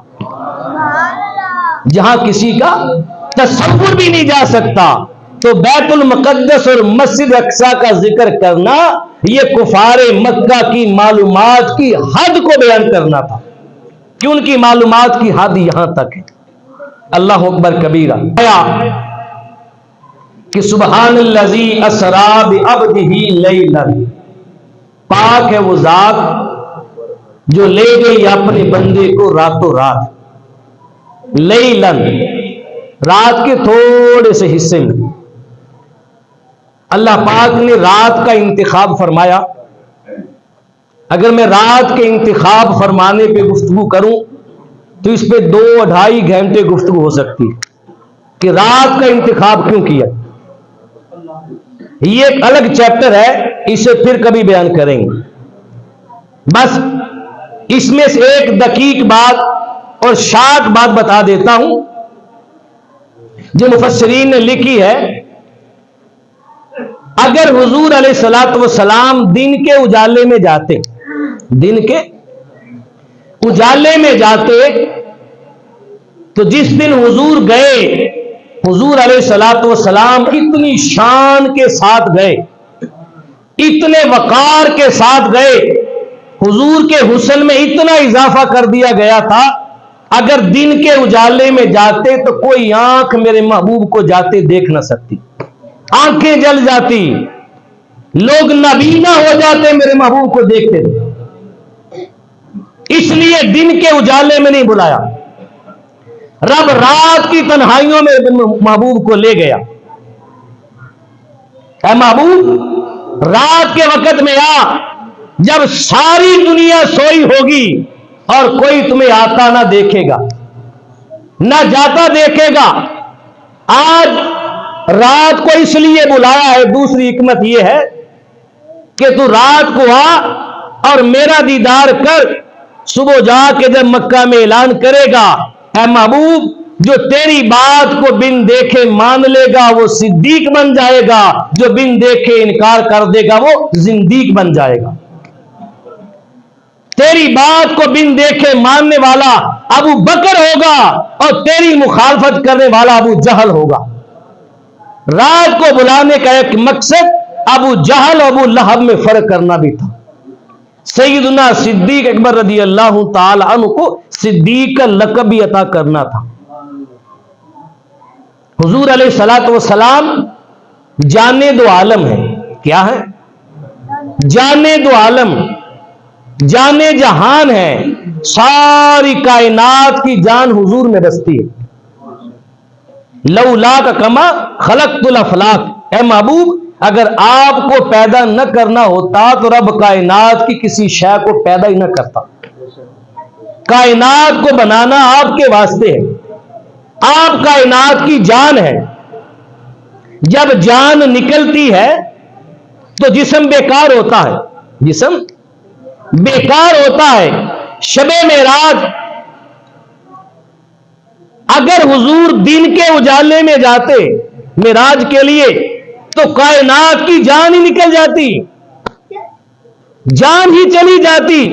S1: جہاں کسی کا تصور بھی نہیں جا سکتا۔ تو بیت المقدس اور مسجد اقصی کا ذکر کرنا یہ کفار مکہ کی معلومات کی حد کو بیان کرنا تھا کہ ان کی معلومات کی حد یہاں تک ہے۔ اللہ اکبر کبیرہ۔ کہ سبحان الذی اسری بعبدہ لیلا، پاک ہے وہ ذات جو لے گئی اپنے بندے کو راتوں رات، لیلا، رات کے تھوڑے سے حصے میں۔ اللہ پاک نے رات کا انتخاب فرمایا۔ اگر میں رات کے انتخاب فرمانے پہ گفتگو کروں تو اس پہ 2-2.5 گھنٹے گفتگو ہو سکتی ہے کہ رات کا انتخاب کیوں کیا۔ یہ ایک الگ چیپٹر ہے، اسے پھر کبھی بیان کریں گے۔ بس اس میں سے ایک دقیق بات اور شاک بات بتا دیتا ہوں جو مفسرین نے لکھی ہے۔ اگر حضور علیہ الصلوۃ والسلام دن کے اجالے میں جاتے، دن کے اجالے میں جاتے، تو جس دن حضور گئے، حضور علیہ الصلوۃ والسلام اتنی شان کے ساتھ گئے، اتنے وقار کے ساتھ گئے، حضور کے حسن میں اتنا اضافہ کر دیا گیا تھا، اگر دن کے اجالے میں جاتے تو کوئی آنکھ میرے محبوب کو جاتے دیکھ نہ سکتی، آنکھیں جل جاتی، لوگ نابینا ہو جاتے میرے محبوب کو دیکھتے۔ اس لیے دن کے اجالے میں نہیں بلایا، رب رات کی تنہائیوں میں محبوب کو لے گیا۔ اے محبوب، رات کے وقت میں آ، جب ساری دنیا سوئی ہوگی اور کوئی تمہیں آتا نہ دیکھے گا، نہ جاتا دیکھے گا۔ آج رات کو اس لیے بلایا ہے، دوسری حکمت یہ ہے کہ تو رات کو آ اور میرا دیدار کر، صبح جا کے جب مکہ میں اعلان کرے گا، اے محبوب جو تیری بات کو بن دیکھے مان لے گا وہ صدیق بن جائے گا، جو بن دیکھے انکار کر دے گا وہ زندیق بن جائے گا۔ تیری بات کو بن دیکھے ماننے والا ابو بکر ہوگا اور تیری مخالفت کرنے والا ابو جہل ہوگا۔ رات کو بلانے کا ایک مقصد ابو جہل اور ابو لہب میں فرق کرنا بھی تھا۔ سیدنا صدیق اکبر رضی اللہ تعالی عنہ کو صدیق کا لقب بھی عطا کرنا تھا۔ حضور علیہ الصلوۃ والسلام جانے دو عالم ہے۔ کیا ہے؟ جانے دو عالم، جانے جہان ہے، ساری کائنات کی جان حضور میں بستی ہے۔ لولا کا کما خلقت الافلاک، اے محبوب اگر آپ کو پیدا نہ کرنا ہوتا تو رب کائنات کی کسی شے کو پیدا ہی نہ کرتا۔ کائنات کو بنانا آپ کے واسطے ہے، آپ کائنات کی جان ہے۔ جب جان نکلتی ہے تو جسم بیکار ہوتا ہے، جسم بیکار ہوتا ہے۔ شب معراج اگر حضور دن کے اجالے میں جاتے معراج کے لیے تو کائنات کی جان ہی نکل جاتی، جان ہی چلی جاتی۔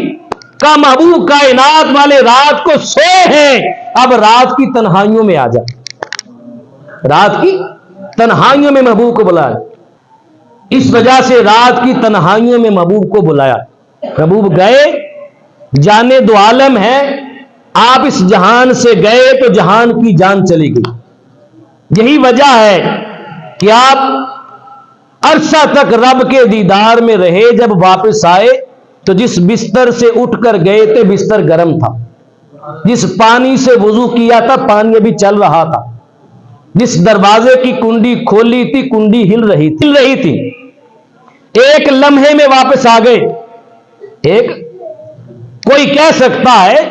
S1: کا محبوب کائنات والے رات کو سوئے ہیں، اب رات کی تنہائیوں میں آ جا، رات کی تنہائیوں میں محبوب کو بلایا۔ اس وجہ سے رات کی تنہائیوں میں محبوب کو بلایا۔ محبوب گئے، جانے دو عالم ہے، آپ اس جہان سے گئے تو جہان کی جان چلی گئی۔ یہی وجہ ہے کہ آپ عرصہ تک رب کے دیدار میں رہے، جب واپس آئے تو جس بستر سے اٹھ کر گئے تھے بستر گرم تھا، جس پانی سے وضو کیا تھا پانی ابھی چل رہا تھا، جس دروازے کی کنڈی کھولی تھی کنڈی ہل رہی تھی، ایک لمحے میں واپس آ گئے۔ کوئی کہہ سکتا ہے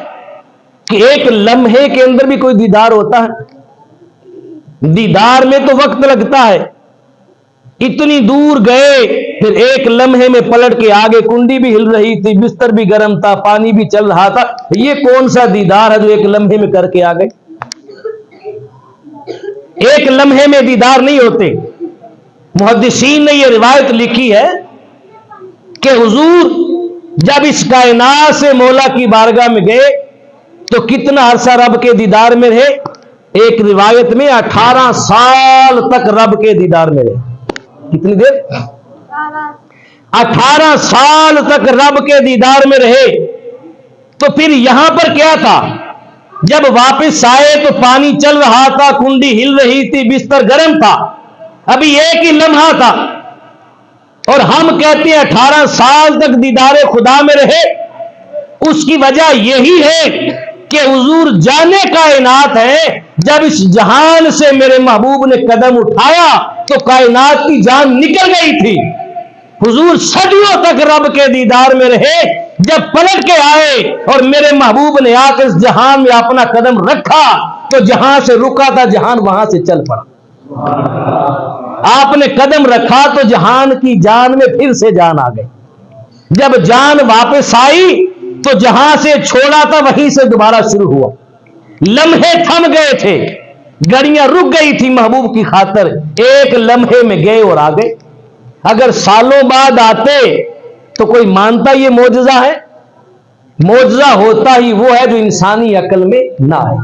S1: کہ ایک لمحے کے اندر بھی کوئی دیدار ہوتا ہے؟ دیدار میں تو وقت لگتا ہے، اتنی دور گئے، پھر ایک لمحے میں پلٹ کے آگے، کنڈی بھی ہل رہی تھی، بستر بھی گرم تھا، پانی بھی چل رہا تھا، یہ کون سا دیدار ہے جو ایک لمحے میں کر کے آ گئے؟ ایک لمحے میں دیدار نہیں ہوتے۔ محدثین نے یہ روایت لکھی ہے کہ حضور جب اس کائنات سے مولا کی بارگاہ میں گئے تو کتنا عرصہ رب کے دیدار میں رہے؟ ایک روایت میں 18 سال تک رب کے دیدار میں رہے۔ کتنی دیر؟ 18 سال تک رب کے دیدار میں رہے۔ تو پھر یہاں پر کیا تھا؟ جب واپس آئے تو پانی چل رہا تھا، کنڈی ہل رہی تھی، بستر گرم تھا، ابھی ایک ہی لمحہ تھا، اور ہم کہتے ہیں 18 سال تک دیدار خدا میں رہے۔ اس کی وجہ یہی ہے کہ حضور جانے کائنات ہے، جب اس جہان سے میرے محبوب نے قدم اٹھایا تو کائنات کی جان نکل گئی تھی۔ حضور صدیوں تک رب کے دیدار میں رہے، جب پلٹ کے آئے اور میرے محبوب نے آ کے اس جہان میں اپنا قدم رکھا تو جہاں سے رکا تھا جہان وہاں سے چل پڑا۔ آپ نے قدم رکھا تو جہان کی جان میں پھر سے جان آ گئی۔ جب جان واپس آئی تو جہاں سے چھوڑا تھا وہیں سے دوبارہ شروع ہوا۔ لمحے تھم گئے تھے، گھڑیاں رک گئی تھی محبوب کی خاطر، ایک لمحے میں گئے اور آ گئے۔ اگر سالوں بعد آتے تو کوئی مانتا یہ معجزہ ہے؟ معجزہ ہوتا ہی وہ ہے جو انسانی عقل میں نہ آئے۔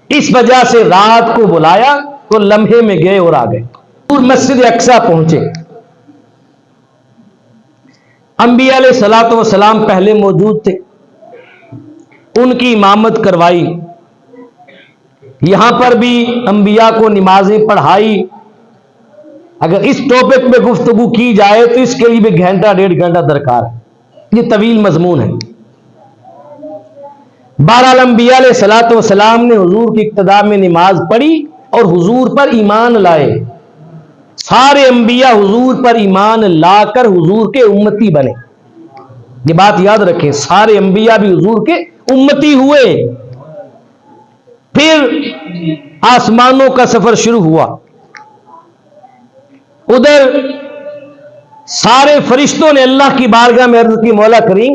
S1: اس وجہ سے رات کو بلایا تو لمحے میں گئے اور آ گئے۔ مسجد اقصی پہنچے، انبیاء علیہ الصلوۃ والسلام پہلے موجود تھے، ان کی امامت کروائی، یہاں پر بھی انبیاء کو نمازیں پڑھائی۔ اگر اس ٹاپک پہ گفتگو کی جائے تو اس کے لیے بھی گھنٹہ 1.5 گھنٹہ درکار ہے، یہ طویل مضمون ہے۔ بہرحال انبیاء علیہ الصلوۃ والسلام نے حضور کی اقتداء میں نماز پڑھی اور حضور پر ایمان لائے۔ سارے انبیاء حضور پر ایمان لا کر حضور کے امتی بنے، یہ بات یاد رکھیں، سارے انبیاء بھی حضور کے امتی ہوئے۔ پھر آسمانوں کا سفر شروع ہوا، ادھر سارے فرشتوں نے اللہ کی بارگاہ میں عرض کی، مولا کریم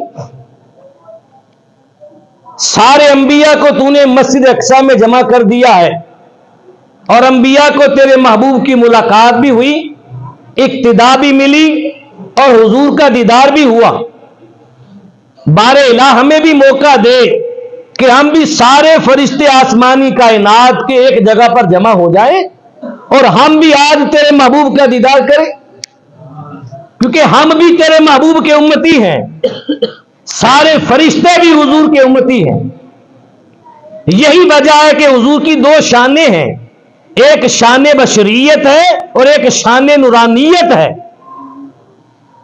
S1: سارے انبیاء کو تو نے مسجد اقصی میں جمع کر دیا ہے، اور انبیاء کو تیرے محبوب کی ملاقات بھی ہوئی، اقتداء بھی ملی، اور حضور کا دیدار بھی ہوا۔ بار الہ ہمیں بھی موقع دے کہ ہم بھی سارے فرشتے آسمانی کائنات کے ایک جگہ پر جمع ہو جائیں اور ہم بھی آج تیرے محبوب کا دیدار کریں، کیونکہ ہم بھی تیرے محبوب کے امتی ہیں، سارے فرشتے بھی حضور کے امتی ہیں۔ یہی وجہ ہے کہ حضور کی 2 شانیں ہیں، ایک شان بشریت ہے اور ایک شان نورانیت ہے۔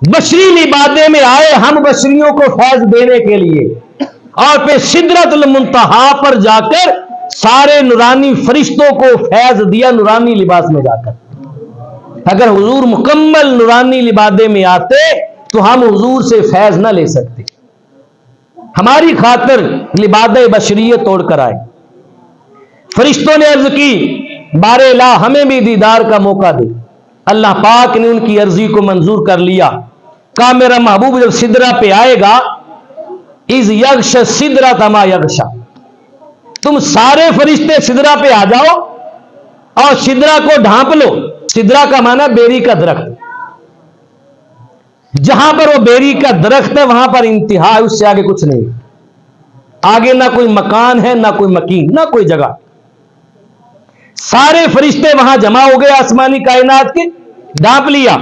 S1: بشری لبادے میں آئے ہم بشریوں کو فیض دینے کے لیے، اور پھر سدرۃ المنتہا پر جا کر سارے نورانی فرشتوں کو فیض دیا نورانی لباس میں جا کر۔ اگر حضور مکمل نورانی لبادے میں آتے تو ہم حضور سے فیض نہ لے سکتے، ہماری خاطر لبادہ بشریت توڑ کر آئے۔ فرشتوں نے عرض کی، بار الہ ہمیں بھی دیدار کا موقع دے۔ اللہ پاک نے ان کی عرضی کو منظور کر لیا، کہا میرا محبوب جب سدرہ پہ آئے گا، اذ یغش سدرۃ ما یغشا، تم سارے فرشتے سدرہ پہ آ جاؤ اور سدرہ کو ڈھانپ لو۔ سدرہ کا معنی بیری کا درخت، جہاں پر وہ بیری کا درخت ہے وہاں پر انتہا ہے، اس سے آگے کچھ نہیں، آگے نہ کوئی مکان ہے، نہ کوئی مکین، نہ کوئی جگہ۔ سارے فرشتے وہاں جمع ہو گئے آسمانی کائنات کے، ڈھانپ لیا۔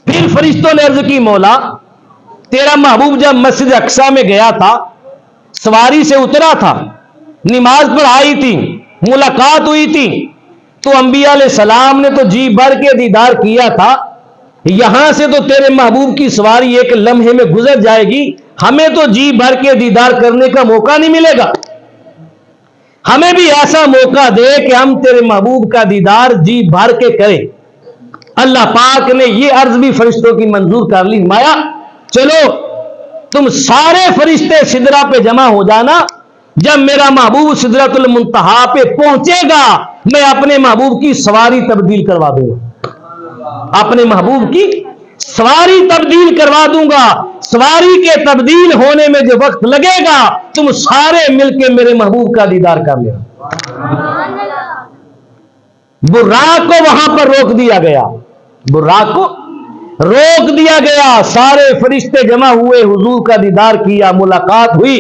S1: پھر فرشتوں نے عرض کی، مولا تیرا محبوب جب مسجد اقصی میں گیا تھا، سواری سے اترا تھا، نماز پڑھائی تھی، ملاقات ہوئی تھی، تو انبیاء علیہ السلام نے تو جی بھر کے دیدار کیا تھا، یہاں سے تو تیرے محبوب کی سواری ایک لمحے میں گزر جائے گی، ہمیں تو جی بھر کے دیدار کرنے کا موقع نہیں ملے گا۔ ہمیں بھی ایسا موقع دے کہ ہم تیرے محبوب کا دیدار جی بھر کے کریں۔ اللہ پاک نے یہ عرض بھی فرشتوں کی منظور کر لی، مایا چلو تم سارے فرشتے سدرہ پہ جمع ہو جانا، جب میرا محبوب سدرۃ المنتہا پہ پہنچے گا میں اپنے محبوب کی سواری تبدیل کروا دوں گا، اپنے محبوب کی سواری تبدیل کروا دوں گا۔ سواری کے تبدیل ہونے میں جو وقت لگے گا تم سارے مل کے میرے محبوب کا دیدار کر لینا۔ براق کو وہاں پر روک دیا گیا، براق کو روک دیا گیا، سارے فرشتے جمع ہوئے، حضور کا دیدار کیا، ملاقات ہوئی۔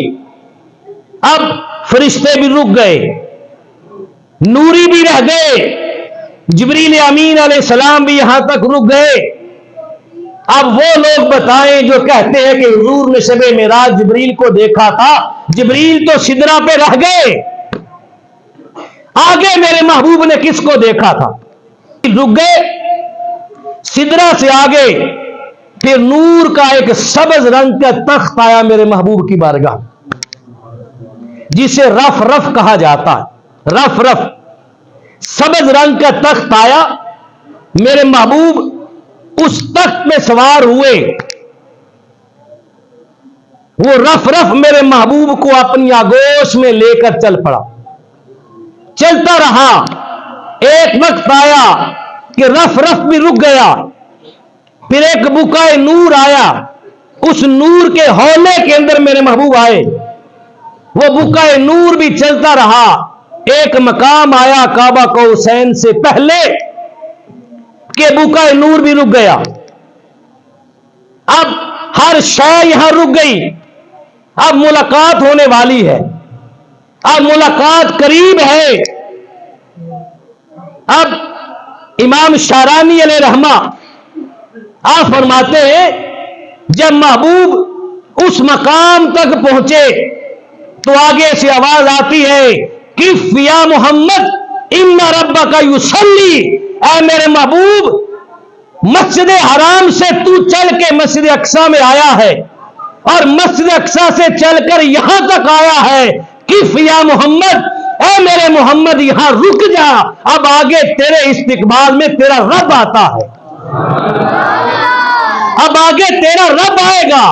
S1: اب فرشتے بھی رک گئے، نوری بھی رہ گئے، جبریل امین علیہ السلام بھی یہاں تک رک گئے۔ اب وہ لوگ بتائیں جو کہتے ہیں کہ حضور نے شب معراج جبریل کو دیکھا تھا، جبریل تو سدرہ پہ رہ گئے، آگے میرے محبوب نے کس کو دیکھا تھا؟ رک گئے، سدرہ سے آگے پھر نور کا ایک سبز رنگ کا تخت آیا میرے محبوب کی بارگاہ، جسے رف رف کہا جاتا ہے، رف رف سبز رنگ کا تخت آیا، میرے محبوب اس تخت میں سوار ہوئے، وہ رف رف میرے محبوب کو اپنی آگوش میں لے کر چل پڑا، چلتا رہا۔ ایک وقت آیا کہ رف رف بھی رک گیا، پھر ایک بقعہ نور آیا، اس نور کے ہولے کے اندر میرے محبوب آئے، وہ بقعہ نور بھی چلتا رہا۔ ایک مقام آیا کعبہ قوسین سے پہلے کہ بقعہ نور بھی رک گیا، اب ہر شے یہاں رک گئی، اب ملاقات ہونے والی ہے، اب ملاقات قریب ہے۔ اب امام شارانی علیہ رحمہ آپ فرماتے ہیں جب محبوب اس مقام تک پہنچے تو آگے سے آواز آتی ہے کف یا محمد ان ربک یصلی، اے میرے محبوب مسجد حرام سے تو چل کے مسجد اقصی میں آیا ہے اور مسجد اقصی سے چل کر یہاں تک آیا ہے، کف یا محمد، اے میرے محمد یہاں رک جا، اب آگے تیرے استقبال میں تیرا رب آتا ہے، اب آگے تیرا رب آئے گا،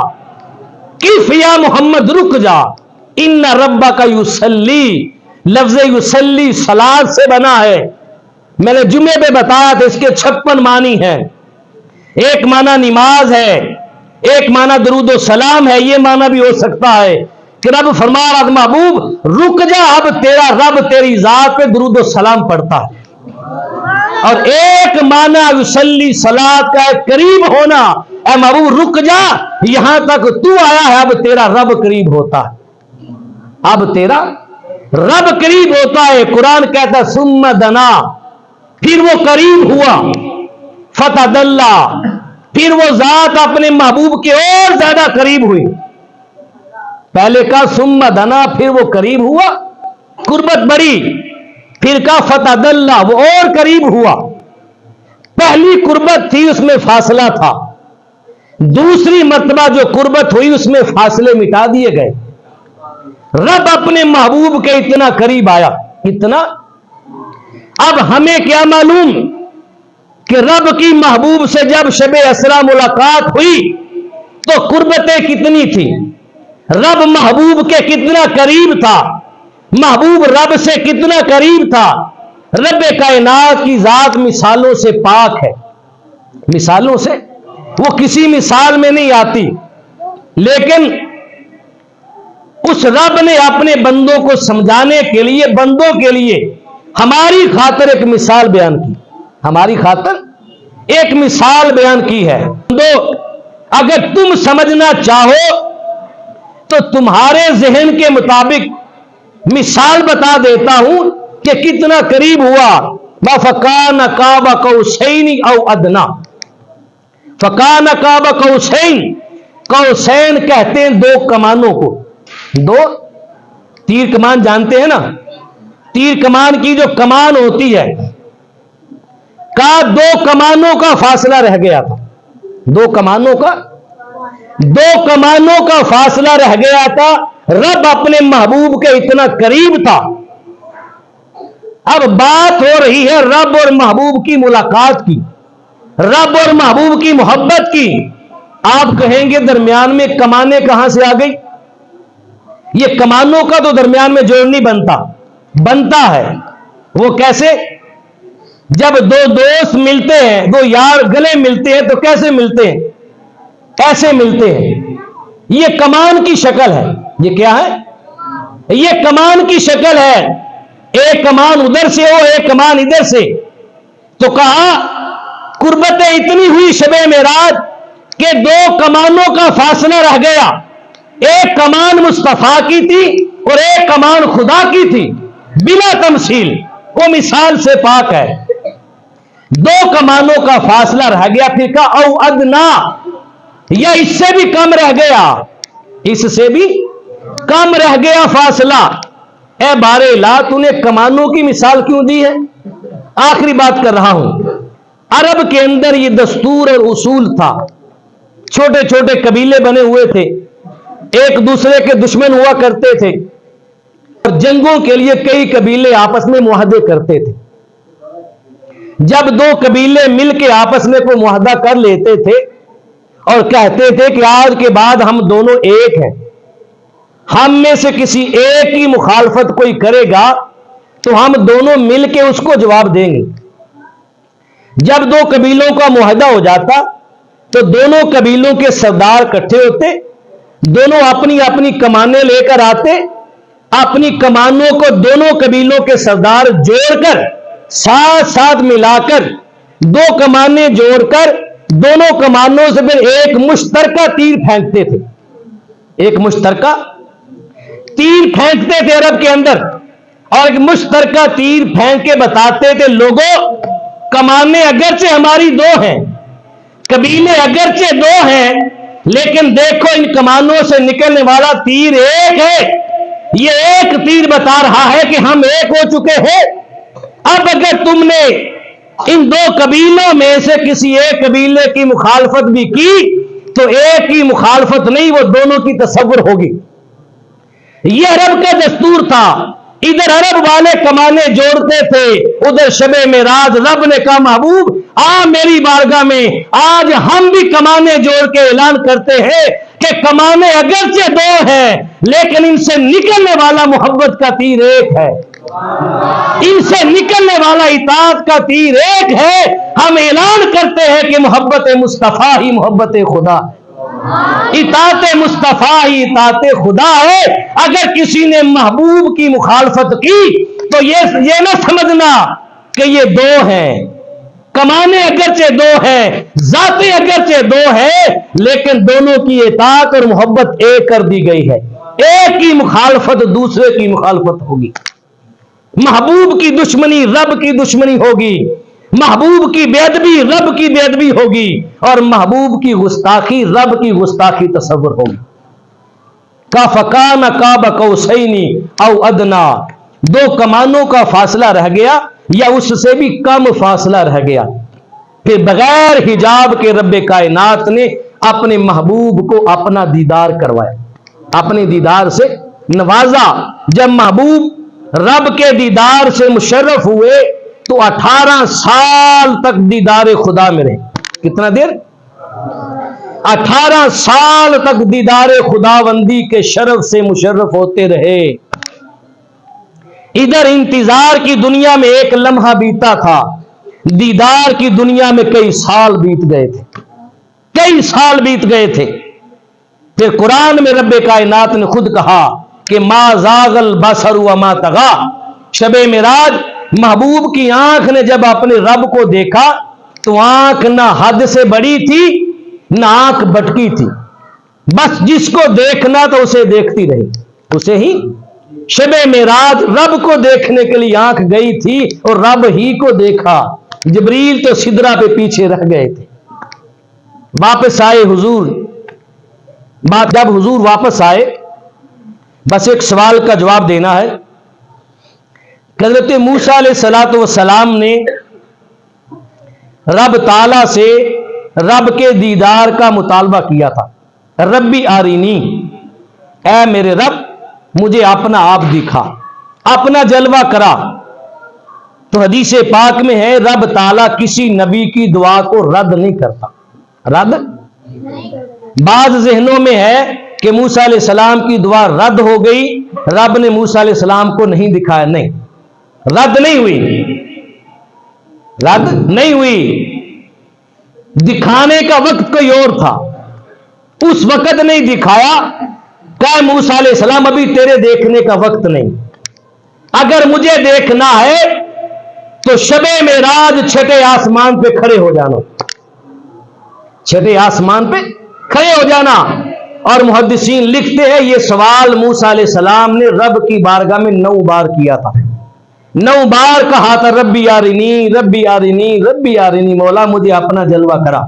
S1: کف یا محمد رک جا، ان ربک یصلی، لفظ یصلی صلاۃ سے بنا ہے، میں نے جمعے پہ بتایا تھا اس کے 56 معنی ہیں، ایک معنی نماز ہے، ایک معنی درود و سلام ہے، یہ معنی بھی ہو سکتا ہے کہ رب فرما رہا محبوب رک جا، اب تیرا رب تیری ذات پہ درود و سلام پڑھتا ہے، اور ایک معنی یصلی صلاۃ کا ہے قریب ہونا، اے محبوب رک جا، یہاں تک تو آیا ہے، اب تیرا رب قریب ہوتا ہے، اب تیرا رب قریب ہوتا ہے۔ قرآن کہتا ہے ثم دنا، پھر وہ قریب ہوا، فتدلی، پھر وہ ذات اپنے محبوب کے اور زیادہ قریب ہوئی، پہلے کہا ثم دنا، پھر وہ قریب ہوا، قربت بڑی، پھر کہا فتدلی، وہ اور قریب ہوا، پہلی قربت تھی اس میں فاصلہ تھا، دوسری مرتبہ جو قربت ہوئی اس میں فاصلے مٹا دیے گئے، رب اپنے محبوب کے اتنا قریب آیا، اتنا۔ اب ہمیں کیا معلوم کہ رب کی محبوب سے جب شب اسرا ملاقات ہوئی تو قربتیں کتنی تھی، رب محبوب کے کتنا قریب تھا، محبوب رب سے کتنا قریب تھا۔ رب کائنات کی ذات مثالوں سے پاک ہے، مثالوں سے، وہ کسی مثال میں نہیں آتی، لیکن اس رب نے اپنے بندوں کو سمجھانے کے لیے، بندوں کے لیے ہماری خاطر ایک مثال بیان کی، ہماری خاطر ایک مثال بیان کی ہے۔ اگر تم سمجھنا چاہو تو تمہارے ذہن کے مطابق مثال بتا دیتا ہوں کہ کتنا قریب ہوا۔ فَكَانَ قَابَ قَوْسَيْنِ أَوْ أَدْنَىٰ، فَكَانَ قَابَ قَوْسَيْنِ، قوسین کہتے ہیں دو کمانوں کو، دو تیر کمان جانتے ہیں نا، تیر کمان کی جو کمان ہوتی ہے، کا دو کمانوں کا فاصلہ رہ گیا تھا، دو کمانوں کا فاصلہ رہ گیا تھا، رب اپنے محبوب کے اتنا قریب تھا اب بات ہو رہی ہے رب اور محبوب کی ملاقات کی، رب اور محبوب کی محبت کی۔ آپ کہیں گے درمیان میں کمانیں کہاں سے آ گئی؟ یہ کمانوں کا تو درمیان میں جوڑ نہیں بنتا ہے۔ وہ کیسے؟ جب دو دوست ملتے ہیں، دو یار گلے ملتے ہیں تو کیسے ملتے ہیں؟ ایسے ملتے ہیں۔ یہ کمان کی شکل ہے۔ یہ کیا ہے؟ یہ کمان کی شکل ہے۔ ایک کمان ادھر سے ہو، ایک کمان ادھر سے، تو کہا قربتیں اتنی ہوئی شب معراج کہ دو کمانوں کا فاصلہ رہ گیا۔ ایک کمان مصطفیٰ کی تھی اور ایک کمان خدا کی تھی، بلا تمثیل، وہ مثال سے پاک ہے۔ دو کمانوں کا فاصلہ رہ گیا، پھر کہا او ادنا، یا اس سے بھی کم رہ گیا، اس سے بھی کم رہ گیا فاصلہ۔ اے بار الہ، تو نے کمانوں کی مثال کیوں دی ہے؟ آخری بات کر رہا ہوں۔ عرب کے اندر یہ دستور اور اصول تھا، چھوٹے چھوٹے قبیلے بنے ہوئے تھے، ایک دوسرے کے دشمن ہوا کرتے تھے، اور جنگوں کے لیے کئی قبیلے آپس میں معاہدے کرتے تھے۔ جب دو قبیلے مل کے آپس میں کوئی معاہدہ کر لیتے تھے اور کہتے تھے کہ آج کے بعد ہم دونوں ایک ہیں، ہم میں سے کسی ایک کی مخالفت کوئی کرے گا تو ہم دونوں مل کے اس کو جواب دیں گے۔ جب دو قبیلوں کا معاہدہ ہو جاتا تو دونوں قبیلوں کے سردار اکٹھے ہوتے، دونوں اپنی اپنی کمانیں لے کر آتے، اپنی کمانوں کو دونوں قبیلوں کے سردار جوڑ کر ساتھ ساتھ ملا کر دو کمانیں جوڑ کر دونوں کمانوں سے پھر ایک مشترکہ تیر پھینکتے تھے۔ ایک مشترکہ تیر پھینکتے تھے عرب کے اندر، اور ایک مشترکہ تیر پھینک کے بتاتے تھے لوگوں، کمانیں اگرچہ ہماری دو ہیں، قبیلے اگرچہ دو ہیں، لیکن دیکھو ان کمانوں سے نکلنے والا تیر ایک ہے۔ یہ ایک تیر بتا رہا ہے کہ ہم ایک ہو چکے ہیں۔ اب اگر تم نے ان دو قبیلوں میں سے کسی ایک قبیلے کی مخالفت بھی کی تو ایک کی مخالفت نہیں، وہ دونوں کی تصور ہوگی۔ یہ عرب کا دستور تھا۔ ادھر عرب والے کمانے جوڑتے تھے، ادھر شب معراج رب نے کہا محبوب آ میری بارگاہ میں، آج ہم بھی کمانے جوڑ کے اعلان کرتے ہیں کہ کمانے اگرچہ دو ہیں لیکن ان سے نکلنے والا محبت کا تیر ایک ہے، ان سے نکلنے والا اطاعت کا تیر ایک ہے۔ ہم اعلان کرتے ہیں کہ محبت مصطفیٰ ہی محبت خدا ہے، اطاعت مصطفیٰ ہی اطاعت خدا ہے۔ اگر کسی نے محبوب کی مخالفت کی تو یہ نہ سمجھنا کہ یہ دو ہیں، کمانے اگرچہ دو ہیں، ذاتیں اگرچہ دو ہیں، لیکن دونوں کی اطاعت اور محبت ایک کر دی گئی ہے۔ ایک کی مخالفت دوسرے کی مخالفت ہوگی، محبوب کی دشمنی رب کی دشمنی ہوگی، محبوب کی بے ادبی رب کی بے ادبی ہوگی، اور محبوب کی گستاخی رب کی گستاخی تصور ہوگی۔ فَكَانَ قَابَ قَوْسَيْنِ أَوْ أَدْنَىٰ، دو کمانوں کا فاصلہ رہ گیا یا اس سے بھی کم فاصلہ رہ گیا۔ پھر بغیر حجاب کے رب کائنات نے اپنے محبوب کو اپنا دیدار کروایا، اپنے دیدار سے نوازا۔ جب محبوب رب کے دیدار سے مشرف ہوئے تو 18 سال تک دیدار خدا میں رہے۔ کتنا دیر؟ 18 سال تک دیدار خداوندی کے شرف سے مشرف ہوتے رہے۔ ادھر انتظار کی دنیا میں ایک لمحہ بیتا تھا، دیدار کی دنیا میں کئی سال بیت گئے تھے، کئی سال بیت گئے تھے۔ پھر قرآن میں رب کائنات نے خود کہا کہ ما زاغ البصر وما طغی، شب معراج محبوب کی آنکھ نے جب اپنے رب کو دیکھا تو آنکھ نہ حد سے بڑی تھی نہ آنکھ بٹکی تھی، بس جس کو دیکھنا تو اسے دیکھتی رہی، اسے ہی۔ شب معراج رب کو دیکھنے کے لیے آنکھ گئی تھی اور رب ہی کو دیکھا۔ جبریل تو سدرہ پہ پیچھے رہ گئے تھے۔ واپس آئے حضور، جب حضور واپس آئے بس ایک سوال کا جواب دینا ہے۔ حضرت موسیٰ علیہ السلام نے رب تعالی سے رب کے دیدار کا مطالبہ کیا تھا، ربی آرینی، اے میرے رب مجھے اپنا آپ دکھا، اپنا جلوہ کرا۔ تو حدیث پاک میں ہے رب تعالیٰ کسی نبی کی دعا کو رد نہیں کرتا. رد بعض ذہنوں میں ہے کہ موسیٰ علیہ السلام کی دعا رد ہو گئی, رب نے موسیٰ علیہ السلام کو نہیں دکھایا. نہیں, رد نہیں ہوئی, رد نہیں ہوئی. دکھانے کا وقت کوئی اور تھا, اس وقت نہیں دکھایا. کہ موسیٰ علیہ السلام ابھی تیرے دیکھنے کا وقت نہیں, اگر مجھے دیکھنا ہے تو شب معراج چھٹے آسمان پہ کھڑے ہو جانا, چھٹے آسمان پہ کھڑے ہو جانا. اور محدثین لکھتے ہیں یہ سوال موسیٰ علیہ السلام نے رب کی بارگاہ میں 9 بار کیا تھا. 9 بار کہا تھا ربی آرینی ربی آرینی ربی آرینی, مولا مجھے اپنا جلوہ کرا.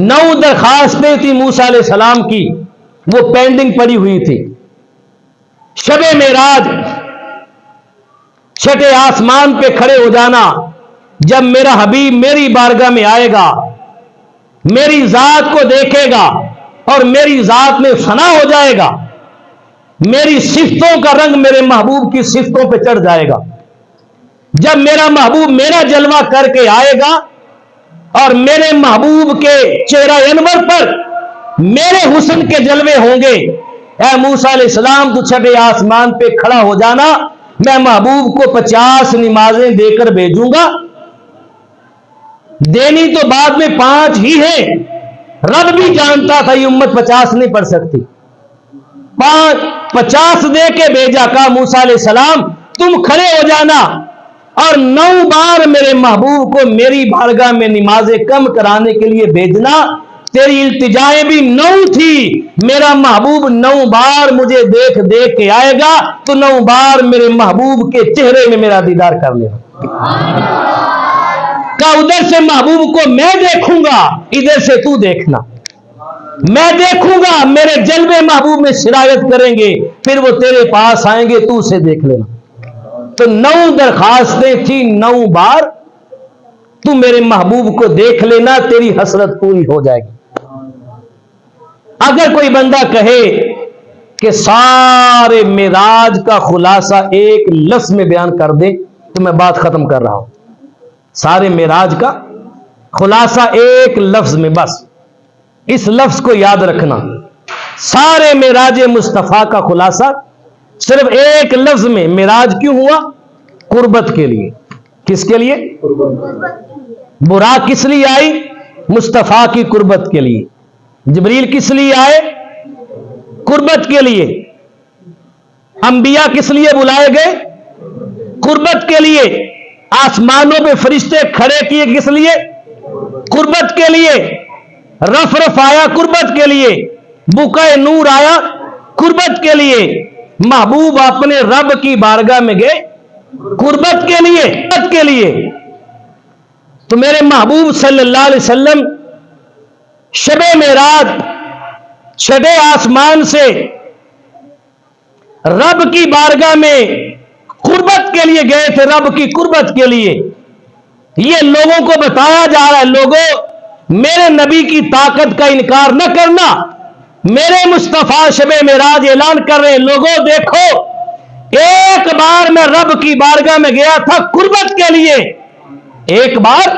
S1: 9 درخواستیں تھی موسیٰ علیہ السلام کی, وہ پینڈنگ پڑی ہوئی تھی. شب معراج چھٹے آسمان پہ کھڑے ہو جانا, جب میرا حبیب میری بارگاہ میں آئے گا, میری ذات کو دیکھے گا اور میری ذات میں فنا ہو جائے گا, میری صفتوں کا رنگ میرے محبوب کی صفتوں پہ چڑھ جائے گا. جب میرا محبوب میرا جلوہ کر کے آئے گا اور میرے محبوب کے چہرہ انور پر میرے حسن کے جلوے ہوں گے, اے موسیٰ علیہ السلام تو چھٹے آسمان پہ کھڑا ہو جانا, میں محبوب کو 50 نمازیں دے کر بھیجوں گا. دینی تو بعد میں 5 ہی ہیں, رب بھی جانتا تھا یہ امت 50 نہیں پڑھ سکتی. 50 دے کے بھیجا. کہا موسیٰ علیہ السلام تم کھڑے ہو جانا اور 9 بار میرے محبوب کو میری بارگاہ میں نمازیں کم کرانے کے لیے بھیجنا. تیری التجائیں بھی 9 تھی, میرا محبوب 9 بار مجھے دیکھ دیکھ کے آئے گا تو 9 بار میرے محبوب کے چہرے میں میرا دیدار کر لینا. کہ ادھر سے محبوب کو میں دیکھوں گا, ادھر سے تو دیکھنا. میں دیکھوں گا, میرے جلوے محبوب میں شرایت کریں گے, پھر وہ تیرے پاس آئیں گے, تو اسے دیکھ لینا. تو 9 درخواستیں تھی, 9 بار تو میرے محبوب کو دیکھ لینا, تیری حسرت پوری ہو جائے گی. اگر کوئی بندہ کہے کہ سارے معراج کا خلاصہ ایک لفظ میں بیان کر دے تو میں بات ختم کر رہا ہوں. سارے معراج کا خلاصہ ایک لفظ میں, بس اس لفظ کو یاد رکھنا. سارے معراج مصطفیٰ کا خلاصہ صرف ایک لفظ میں. معراج کیوں ہوا؟ قربت کے لیے. کس کے لیے؟ براق کس لیے آئی؟ مصطفیٰ کی قربت کے لیے. جبریل کس لیے آئے؟ قربت کے لیے. انبیاء کس لیے بلائے گئے؟ قربت کے لیے. آسمانوں پہ فرشتے کھڑے کیے کس لیے؟ قربت کے لیے. رف آیا قربت کے لیے. بقع نور آیا قربت کے لیے. محبوب اپنے رب کی بارگاہ میں گئے قربت کے لیے. قربت کے لیے. تو میرے محبوب صلی اللہ علیہ وسلم شب معراج چھٹے آسمان سے رب کی بارگاہ میں قربت کے لیے گئے تھے, رب کی قربت کے لیے. یہ لوگوں کو بتایا جا رہا ہے, لوگوں میرے نبی کی طاقت کا انکار نہ کرنا. میرے مصطفیٰ شب معراج اعلان کر رہے ہیں, لوگوں دیکھو ایک بار میں رب کی بارگاہ میں گیا تھا قربت کے لیے, ایک بار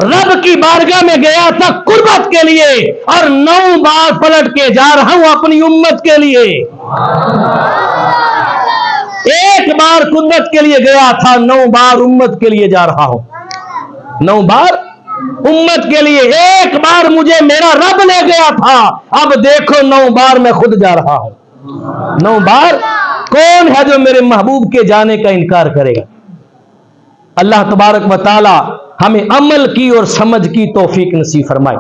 S1: رب کی بارگاہ میں گیا تھا قربت کے لیے, اور 9 بار پلٹ کے جا رہا ہوں اپنی امت کے لیے. ایک بار قربت کے لیے گیا تھا, 9 بار امت کے لیے جا رہا ہوں. 9 بار امت کے لیے. ایک بار مجھے میرا رب لے گیا تھا, اب دیکھو 9 بار میں خود جا رہا ہوں. 9 بار. کون ہے جو میرے محبوب کے جانے کا انکار کرے گا؟ اللہ تبارک و تعالی ہمیں عمل کی اور سمجھ کی توفیق نصیب فرمائے.